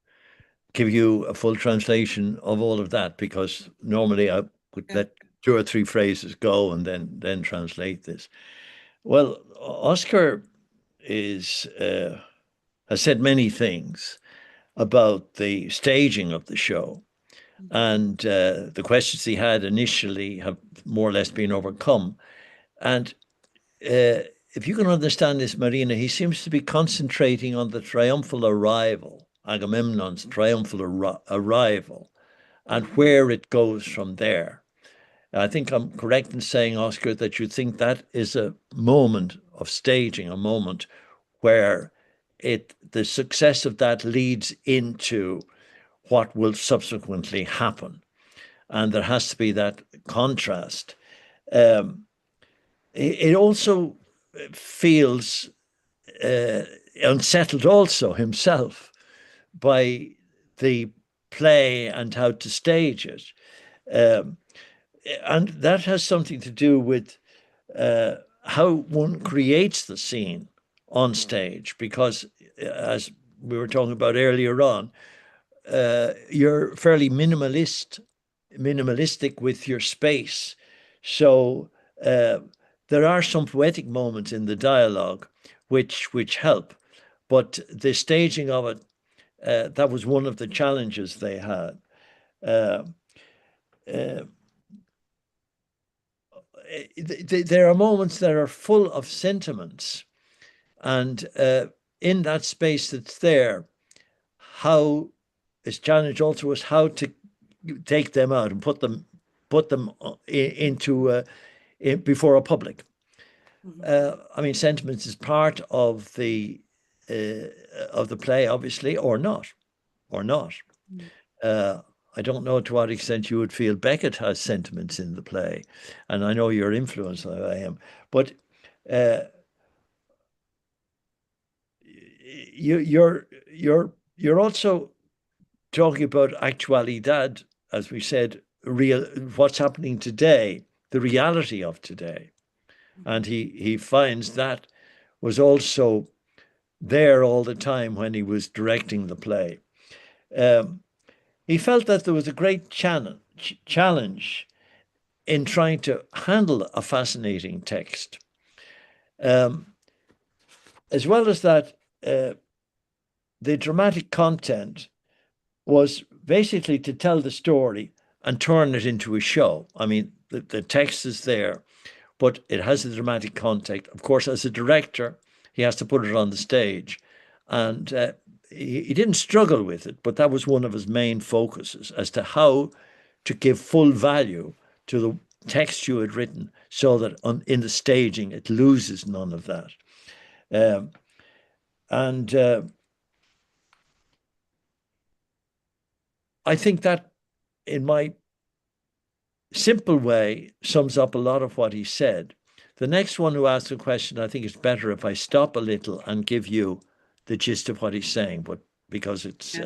give you a full translation of all of that because normally I would Yeah. let two or three phrases go and then translate this. Well, Oscar has said many things about the staging of the show, and the questions he had initially have more or less been overcome. And if you can understand this, Marina, he seems to be concentrating on the triumphal arrival, Agamemnon's triumphal arrival, and where it goes from there. I think I'm correct in saying, Oscar, that you think that is a moment of staging, a moment where the success of that leads into what will subsequently happen. And there has to be that contrast. It also feels unsettled also himself by the play and how to stage it. And that has something to do with how one creates the scene on stage, because as we were talking about earlier on, you're fairly minimalistic with your space. So there are some poetic moments in the dialogue which help, but the staging of it, that was one of the challenges they had. There are moments that are full of sentiments, and in that space that's there, how his challenge also was how to take them out and put them into before a public. I mean, sentiments is part of the play, obviously, or not. I don't know to what extent you would feel Beckett has sentiments in the play, and I know you're influenced by him, but you're also talking about actualidad, as we said, real, what's happening today, the reality of today, and he finds that was also there all the time when he was directing the play. He felt that there was a great challenge in trying to handle a fascinating text. As well as that, the dramatic content was basically to tell the story and turn it into a show. I mean, the text is there, but it has a dramatic context. Of course, as a director, he has to put it on the stage. And he didn't struggle with it, but that was one of his main focuses as to how to give full value to the text you had written so that in the staging, it loses none of that. I think that, in my simple way, sums up a lot of what he said. The next one who asked a question, I think it's better if I stop a little and give you the gist of what he's saying, but because it's...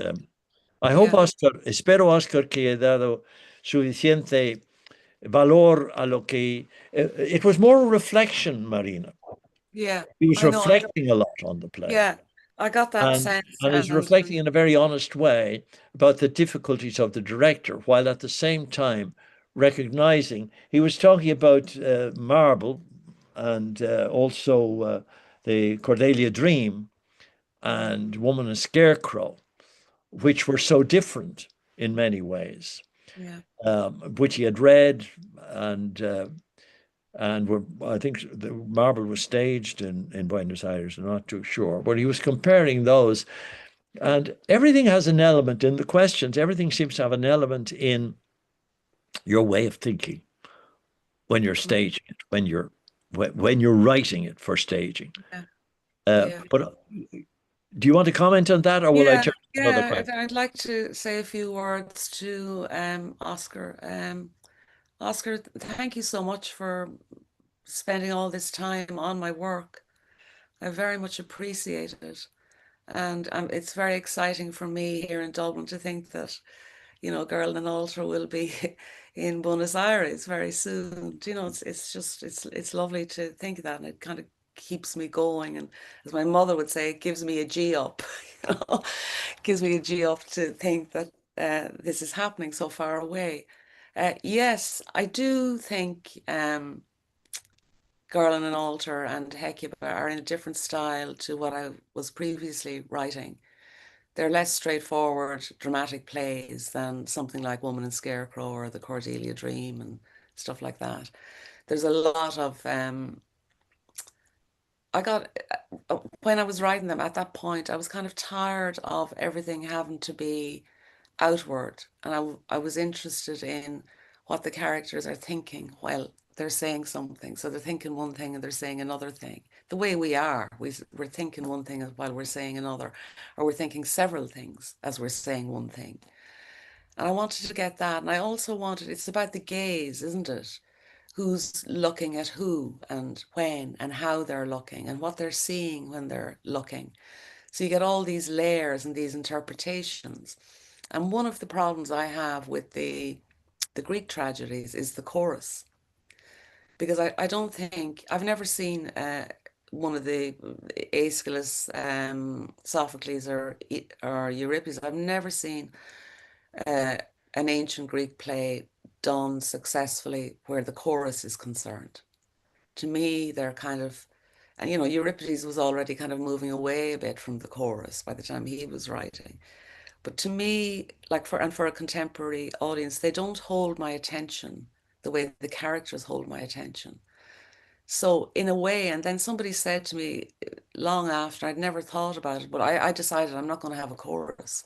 I hope, Oscar, espero, Oscar, que he dado suficiente valor a lo que... it was more a reflection, Marina. Yeah. He was reflecting a lot on the play. Yeah, I got that sense. And he's reflecting in a very honest way about the difficulties of the director, while at the same time recognizing he was talking about Marble and also the Cordelia Dream and Woman and Scarecrow, which were so different in many ways, which he had read, and I think the Marble was staged in Buenos Aires. I'm not too sure, but he was comparing those, and everything has an element in the questions. Everything seems to have an element in your way of thinking when you're staging it, when you're writing it for staging. But do you want to comment on that, or will I turn to another question? I'd like to say a few words to Oscar. Oscar, thank you so much for spending all this time on my work. I very much appreciate it. And it's very exciting for me here in Dublin to think that, Girl and Altar will be in Buenos Aires very soon. It's lovely to think that, and it kind of keeps me going. And as my mother would say, it gives me a G up, gives me a G up to think that this is happening so far away. Yes, I do think Girl and an Altar and Hecuba are in a different style to what I was previously writing. They're less straightforward, dramatic plays than something like Woman and Scarecrow or The Cordelia Dream and stuff like that. There's a lot of... when I was writing them at that point, I was kind of tired of everything having to be outward. And I was interested in what the characters are thinking while they're saying something. So they're thinking one thing and they're saying another thing. The way we are, we're thinking one thing while we're saying another, or we're thinking several things as we're saying one thing. And I wanted to get that. And I also wanted, it's about the gaze, isn't it? who's looking at who and when and how they're looking and what they're seeing when they're looking. So you get all these layers and these interpretations. And one of the problems I have with the Greek tragedies is the chorus. Because I don't think, I've never seen one of the Aeschylus, Sophocles or Euripides, I've never seen an ancient Greek play done successfully where the chorus is concerned. To me, they're kind of, and you know, Euripides was already kind of moving away a bit from the chorus by the time he was writing. But to me, like for a contemporary audience, they don't hold my attention the way the characters hold my attention. So in a way, and then somebody said to me long after, I'd never thought about it, but I decided I'm not going to have a chorus.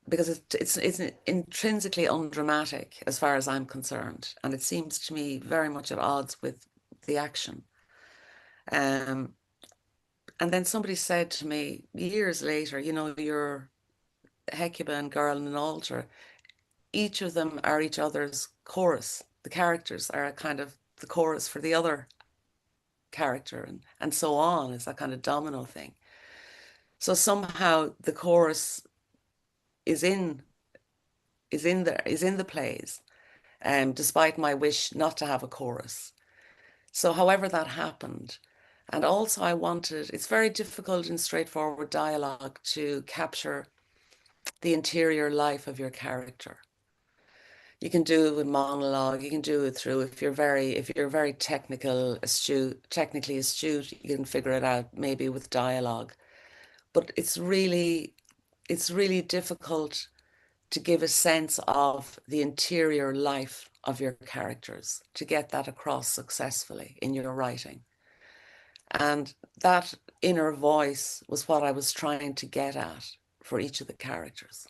Because it's intrinsically undramatic as far as I'm concerned. And it seems to me very much at odds with the action. And then somebody said to me years later, you know, your Hecuba and Girl in an Altar, each of them are each other's chorus. The characters are a kind of the chorus for the other character, and so on. It's that kind of domino thing. So somehow the chorus is in the plays, despite my wish not to have a chorus. So however that happened. And also I wanted, it's very difficult in straightforward dialogue to capture the interior life of your character. You can do it with monologue, you can do it through, if you're very technically astute, you can figure it out maybe with dialogue. But it's really difficult to give a sense of the interior life of your characters, to get that across successfully in your writing. And that inner voice was what I was trying to get at for each of the characters,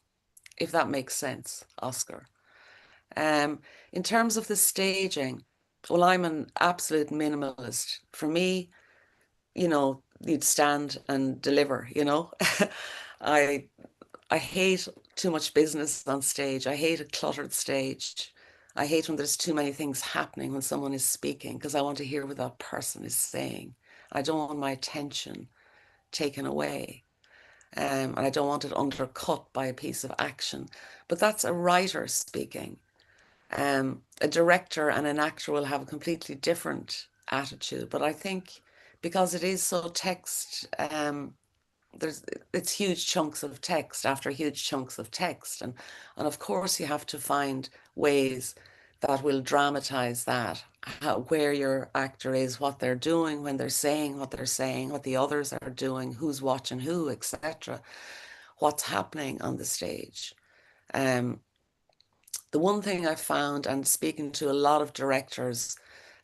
if that makes sense, Oscar. In terms of the staging, well, I'm an absolute minimalist. For me, you know, you'd stand and deliver, you know. I hate too much business on stage. I hate a cluttered stage. I hate when there's too many things happening when someone is speaking, because I want to hear what that person is saying. I don't want my attention taken away. And I don't want it undercut by a piece of action. But that's a writer speaking. A director and an actor will have a completely different attitude. But I think because it is so text, it's huge chunks of text after huge chunks of text. And of course you have to find ways that will dramatize that, where your actor is, what they're doing when they're saying what they're saying, what the others are doing, who's watching who, etc. What's happening on the stage. The one thing I found, and speaking to a lot of directors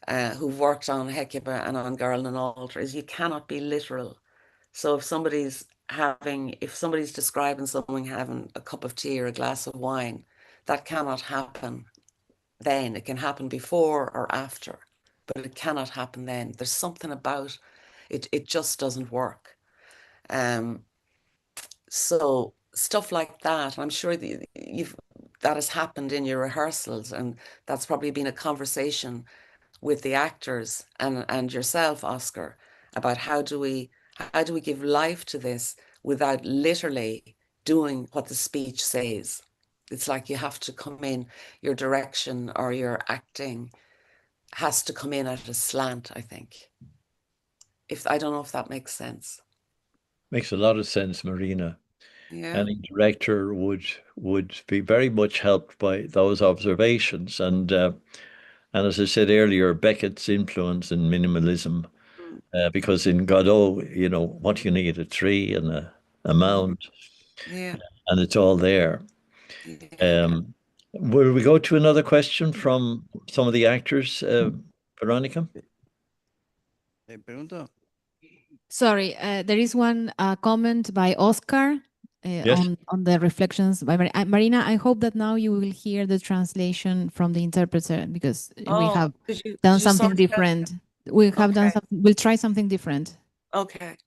who've worked on Hecuba and on Girl in an Altar, is you cannot be literal. So if somebody's describing someone having a cup of tea or a glass of wine, that cannot happen then. It can happen before or after, but it cannot happen then. There's something about it, it just doesn't work. So stuff like that, I'm sure that has happened in your rehearsals, and that's probably been a conversation with the actors and yourself, Oscar, about how do we give life to this without literally doing what the speech says. It's like you have to come in, your direction or your acting has to come in at a slant, I think. I don't know if that makes sense. Makes a lot of sense, Marina. Yeah. Any director would be very much helped by those observations. And as I said earlier, Beckett's influence in minimalism, because in Godot, you know, what you need, a tree and a mound, Yeah. and it's all there. Yeah. Will we go to another question from some of the actors, Veronica? Pregunto. Sorry, there is one comment by Oscar Yes. on the reflections by Marina. I hope that now you will hear the translation from the interpreter, because we have done something different. We have done something. We'll try something different. Okay.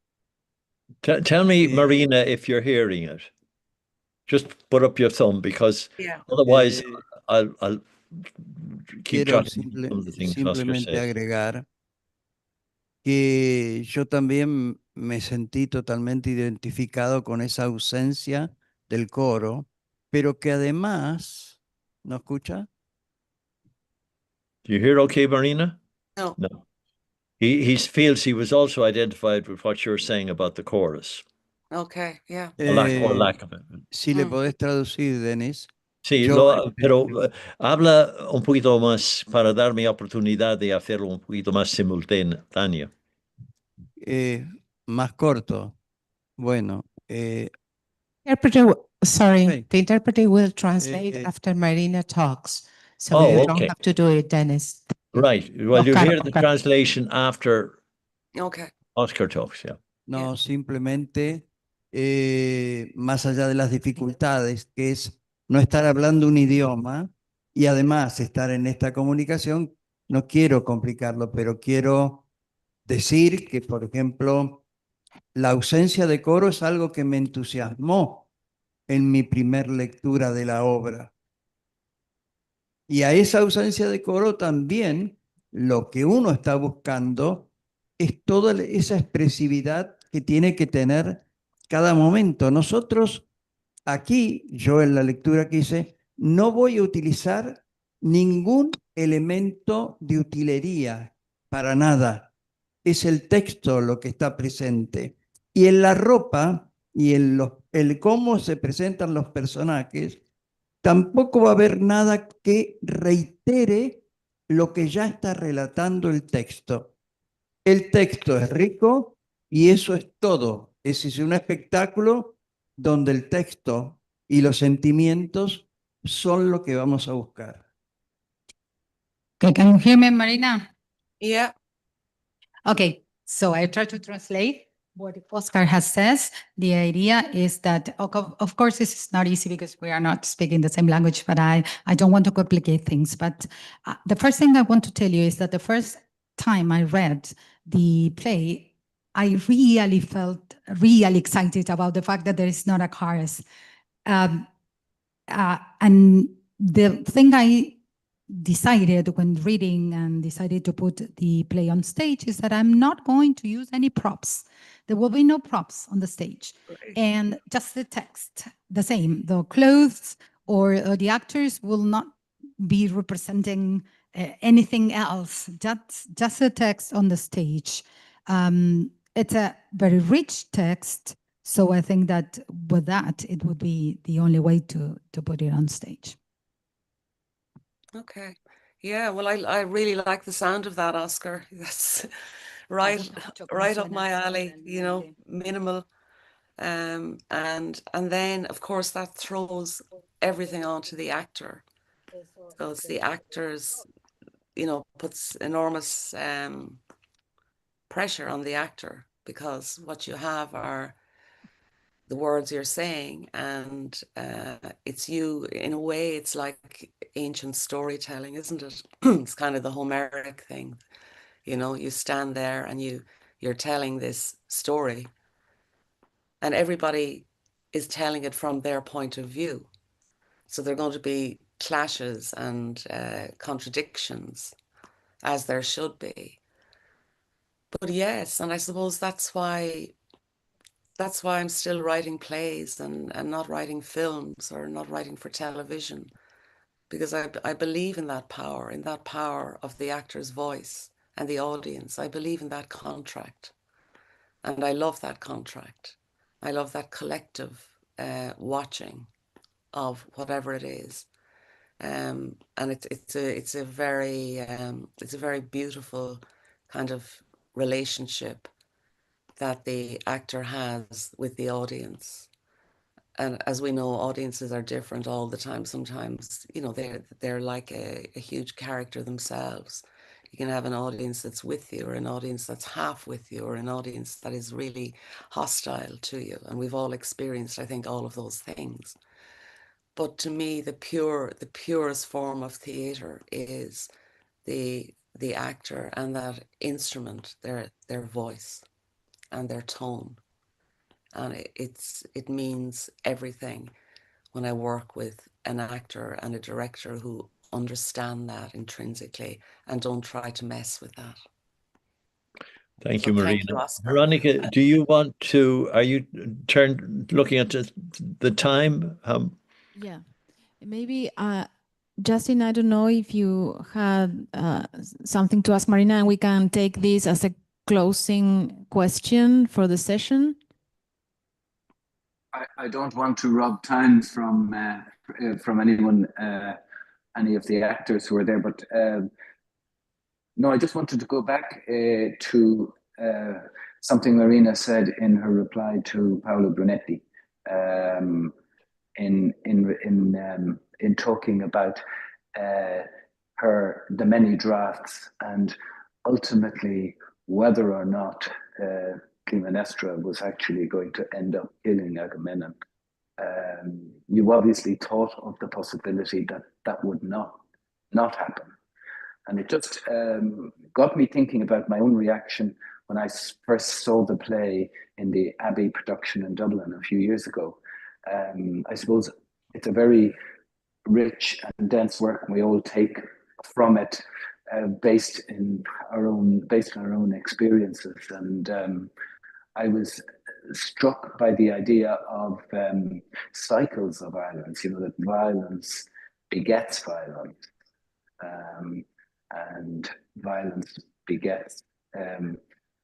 Tell me, Marina, if you're hearing it. Just put up your thumb, because otherwise keep Quiero jotting some of the things Oscar simplemente said. agregar que yo también me sentí totalmente identificado con esa ausencia del coro, pero que además, ¿no escucha? Do you hear okay, Marina? No. No. He feels he was also identified with what you're saying about the chorus. Okay, yeah. Or lack of it. Si le Mm. podés traducir, Denis. Sí, Yo, pero habla un poquito más para darme oportunidad de hacerlo un poquito más simultáneo. más corto. Bueno, Sorry, okay. the interpreter will translate after Marina talks. So Oh, you okay. don't have to do it, Dennis. Right. Well, you'll Oscar, hear the Oscar. translation after Okay. Oscar talks, yeah. No, simplemente más allá de las dificultades, que es no estar hablando un idioma y además estar en esta comunicación, no quiero complicarlo, pero quiero decir que, por ejemplo, la ausencia de coro es algo que me entusiasmó en mi primer lectura de la obra. Y a esa ausencia de coro también lo que uno está buscando es toda esa expresividad que tiene que tener cada momento. Nosotros aquí, yo en la lectura que hice, no voy a utilizar ningún elemento de utilería para nada. Es el texto lo que está presente. Y en la ropa y en el cómo se presentan los personajes, tampoco va a haber nada que reitere lo que ya está relatando el texto. El texto es rico y eso es todo. Es un espectáculo donde el texto y los sentimientos son lo que vamos a buscar. Okay, can you hear me, Marina? Yeah. Okay, so I try to translate what Oscar has says. The idea is that, of course, this is not easy because we are not speaking the same language, but I don't want to complicate things. But the first thing I want to tell you is that the first time I read the play, I really felt really excited about the fact that there is not a chorus. And the thing I decided when reading and decided to put the play on stage is that I'm not going to use any props. There will be no props on the stage. Right. And just the text, the same. The clothes or the actors will not be representing anything else, just the text on the stage. It's a very rich text, so I think that with that, it would be the only way to put it on stage. Okay. Yeah, well, I really like the sound of that, Oscar. That's right up my alley, you know, minimal. And then of course that throws everything onto the actor. So it's the actors, you know, puts enormous pressure on the actor, because what you have are the words you're saying, and it's you. In a way, it's like ancient storytelling, isn't it? It's kind of the Homeric thing, you know. You stand there and you're telling this story, and everybody is telling it from their point of view. So there are going to be clashes and contradictions, as there should be. But yes, and I suppose that's why I'm still writing plays and not writing films or not writing for television, because I believe in that power of the actor's voice and the audience. I believe in that contract, and I love that contract. I love that collective watching of whatever it is, and it's a very beautiful kind of relationship that the actor has with the audience. And as we know, audiences are different all the time. Sometimes, you know, they're like a huge character themselves. You can have an audience that's with you, or an audience that's half with you, or an audience that is really hostile to you. And we've all experienced, I think, all of those things. But to me, the purest form of theater is the actor and that instrument, their voice and their tone. And it means everything when I work with an actor and a director who understand that intrinsically and don't try to mess with that. Thank So you, thank Marina. you, Oscar. Veronica, do you want to, are you looking at the time? Yeah, maybe Justin, I don't know if you had something to ask Marina, and we can take this as a closing question for the session. I don't want to rob time from anyone, any of the actors who are there, but no, I just wanted to go back to something Marina said in her reply to Paolo Brunetti, in talking about the many drafts and ultimately whether or not Clytemnestra was actually going to end up killing Agamemnon. You obviously thought of the possibility that that would not happen. And it just got me thinking about my own reaction when I first saw the play in the Abbey production in Dublin a few years ago. I suppose it's a very rich and dense work, and we all take from it based on our own experiences. And I was struck by the idea of cycles of violence, that violence begets violence. And violence begets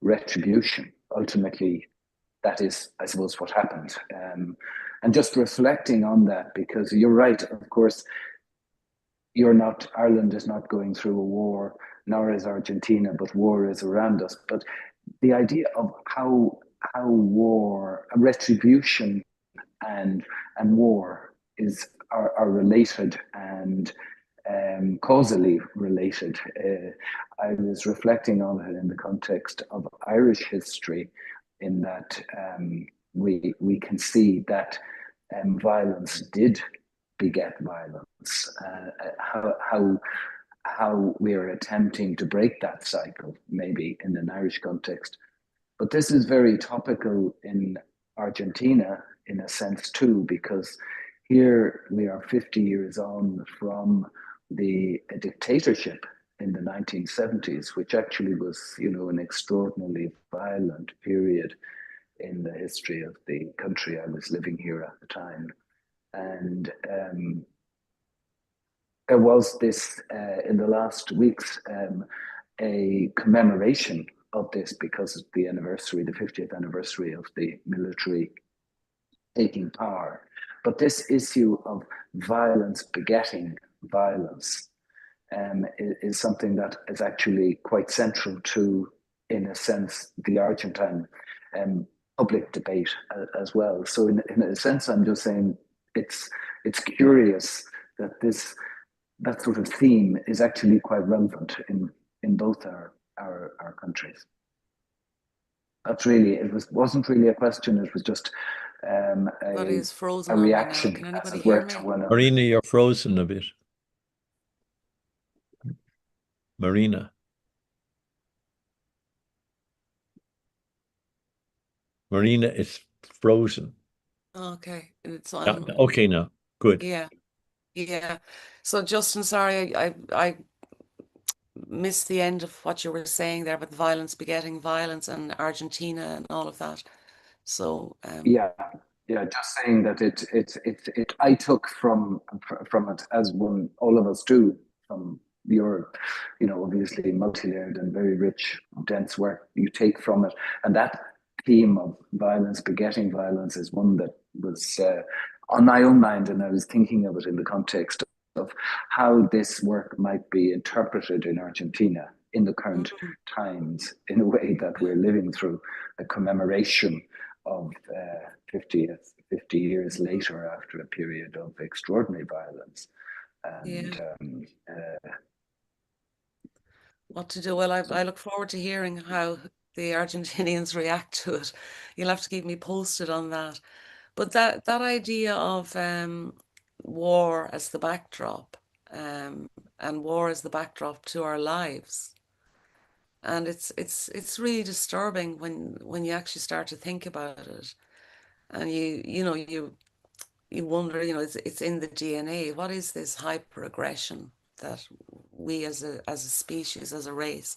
retribution. Ultimately, that is, I suppose, what happened. And just reflecting on that, because you're right, of course, Ireland is not going through a war, nor is Argentina, but war is around us. But the idea of how war, retribution and war are related and causally related. I was reflecting on it in the context of Irish history, in that we can see that violence did beget violence. How we are attempting to break that cycle, maybe in an Irish context. But this is very topical in Argentina in a sense too, because here we are 50 years on from the dictatorship in the 1970s, which actually was, an extraordinarily violent period in the history of the country. I was living here at the time. And there was this, in the last weeks, a commemoration of this because of the 50th anniversary of the military taking power. But this issue of violence begetting violence is something that is actually quite central to, in a sense, the Argentine public debate as well. So in a sense, I'm just saying it's curious that that sort of theme is actually quite relevant in both our countries. That's really, wasn't really a question, it was just a reaction. Can anybody hear me? Marina, you're frozen a bit. Marina. Marina is frozen. Okay. It's on. Okay now. Good. Yeah. So Justin, sorry, I missed the end of what you were saying there, but violence begetting violence and Argentina and all of that. So yeah, just saying that it I took from it, as all of us do, from your obviously multi-layered and very rich, dense work. You take from it, and that theme of violence begetting violence is one that was on my own mind, and I was thinking of it in the context of how this work might be interpreted in Argentina in the current times, in a way that we're living through a commemoration of 50 years later, after a period of extraordinary violence. And what to do? Well, I look forward to hearing how the Argentinians react to it. You'll have to keep me posted on that. But that idea of war as the backdrop, and war as the backdrop to our lives, and it's really disturbing when you actually start to think about it, and you wonder, it's in the DNA. What is this hyperaggression that we as a species, as a race,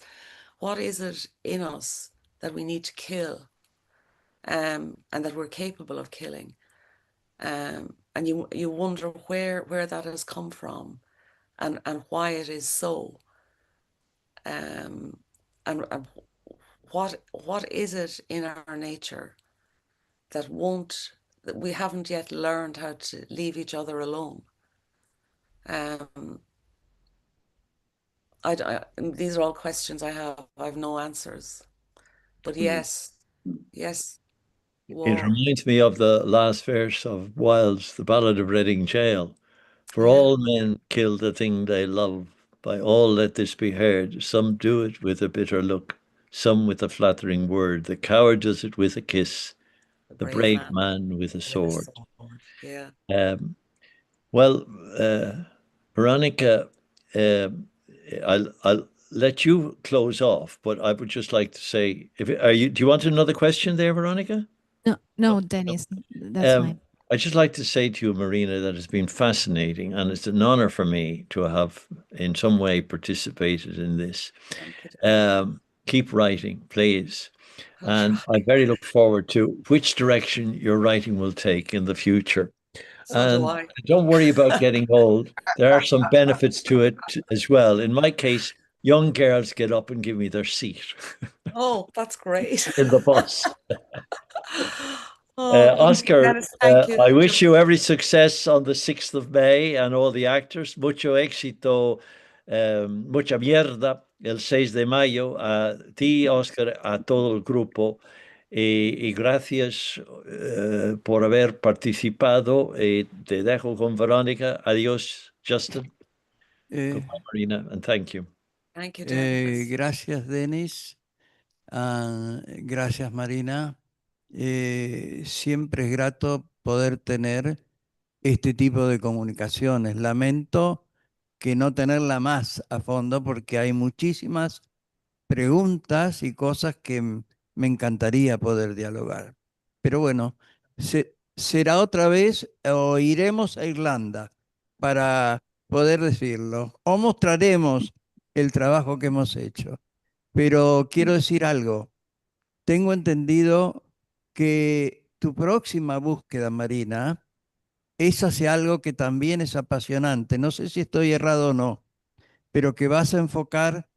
what is it in us that we need to kill, and that we're capable of killing, and you wonder where that has come from, and why it is so, and what is it in our nature that we haven't yet learned how to leave each other alone. These are all questions I have no answers, but yes, war. It reminds me of the last verse of Wilde's The Ballad of Reading Gaol. For Yeah. all men kill the thing they love. By all let this be heard. Some do it with a bitter look, some with a flattering word. The coward does it with a kiss, the brave man with a sword. Yeah. Well, Veronica, I'll let you close off, but I would just like to say, do you want another question there, Veronica? No, Dennis, that's fine. I'd just like to say to you, Marina, that it's been fascinating, and it's an honor for me to have in some way participated in this. Keep writing, please. And I very look forward to which direction your writing will take in the future. So do I. Don't worry about getting old. There are some benefits to it as well. In my case, young girls get up and give me their seat. Oh, that's great. In the bus. Oscar, Dennis, I wish you every success on the 6th of May and all the actors. Mucho éxito, mucha mierda el 6 de mayo. A ti, Oscar, a todo el grupo. Y gracias por haber participado. Te dejo con Verónica. Adiós, Justin. Goodbye, Marina, and thank you. Thank you, Dennis. Gracias, Denis. Gracias, Marina. Siempre es grato poder tener este tipo de comunicaciones. Lamento que no tenerla más a fondo porque hay muchísimas preguntas y cosas que me encantaría poder dialogar. Pero bueno, será otra vez o iremos a Irlanda para poder decirlo o mostraremos el trabajo que hemos hecho. Pero quiero decir algo. Tengo entendido que tu próxima búsqueda, Marina, es hacia algo que también es apasionante. No sé si estoy errado o no, pero que vas a enfocar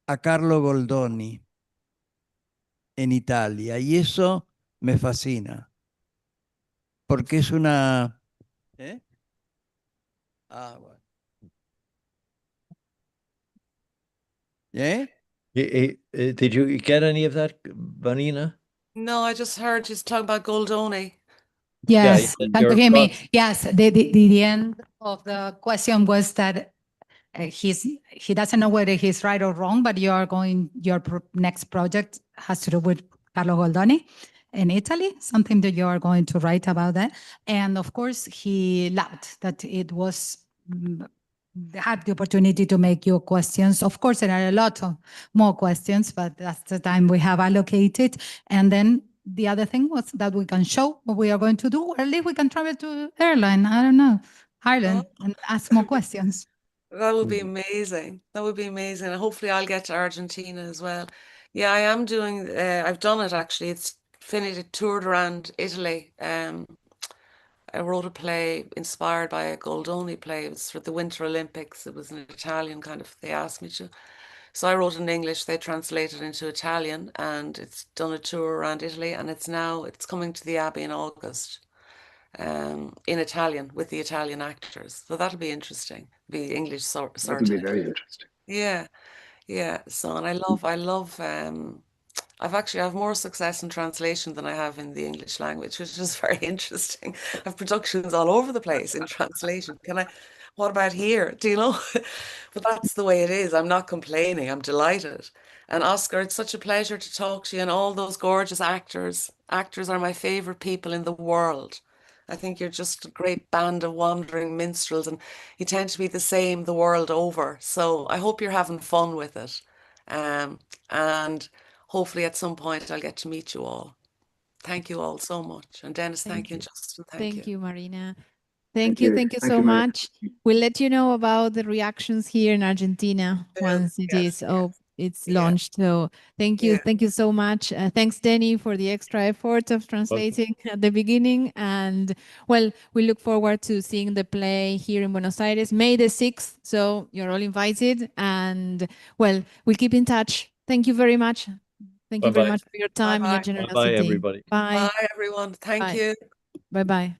a Carlo Goldoni en Italia. Y eso me fascina, porque es una... ¿Eh? Ah, bueno. ¿Eh? Did you get any of that, Marina? No, I just heard you talking about Goldoni. Yes, can you hear me? Yes, the end of the question was that he doesn't know whether he's right or wrong, but your next project has to do with Carlo Goldoni in Italy, something that you are going to write about that. And of course, he loved that it was had the opportunity to make your questions. Of course, there are a lot of more questions, but that's the time we have allocated. And then the other thing was that we can show what we are going to do, or at least we can travel to Ireland, I don't know, Ireland, and ask more questions. That would be amazing. That would be amazing. And hopefully I'll get to Argentina as well. Yeah, I am doing, I've done it actually. It's finished, it toured around Italy. I wrote a play inspired by a Goldoni play. It was for the Winter Olympics. It was an Italian kind of, they asked me to. So I wrote it in English, they translated into Italian, and it's done a tour around Italy, and it's coming to the Abbey in August. In Italian with the Italian actors, so that'll be interesting. Be English sort. That'll be very interesting. Yeah. So, and I love. I have more success in translation than I have in the English language, which is very interesting. I have productions all over the place in translation. What about here? Do you know? But that's the way it is. I'm not complaining. I'm delighted. And Oscar, it's such a pleasure to talk to you and all those gorgeous actors. Actors are my favorite people in the world. I think you're just a great band of wandering minstrels, and you tend to be the same the world over. So I hope you're having fun with it. And hopefully at some point I'll get to meet you all. Thank you all so much. And Dennis, thank you. And Justin, thank you. Thank you, Marina. Thank you Thank so you, Maria. much. We'll let you know about the reactions here in Argentina once it's launched. So thank you so much. Thanks, Denny, for the extra effort of translating at the beginning. And well, we look forward to seeing the play here in Buenos Aires, May the 6th. So you're all invited. And well, we'll keep in touch. Thank you very much. Thank you very much for your time and your generosity. Bye, everybody. Bye. Bye, everyone. Thank you. Bye-bye.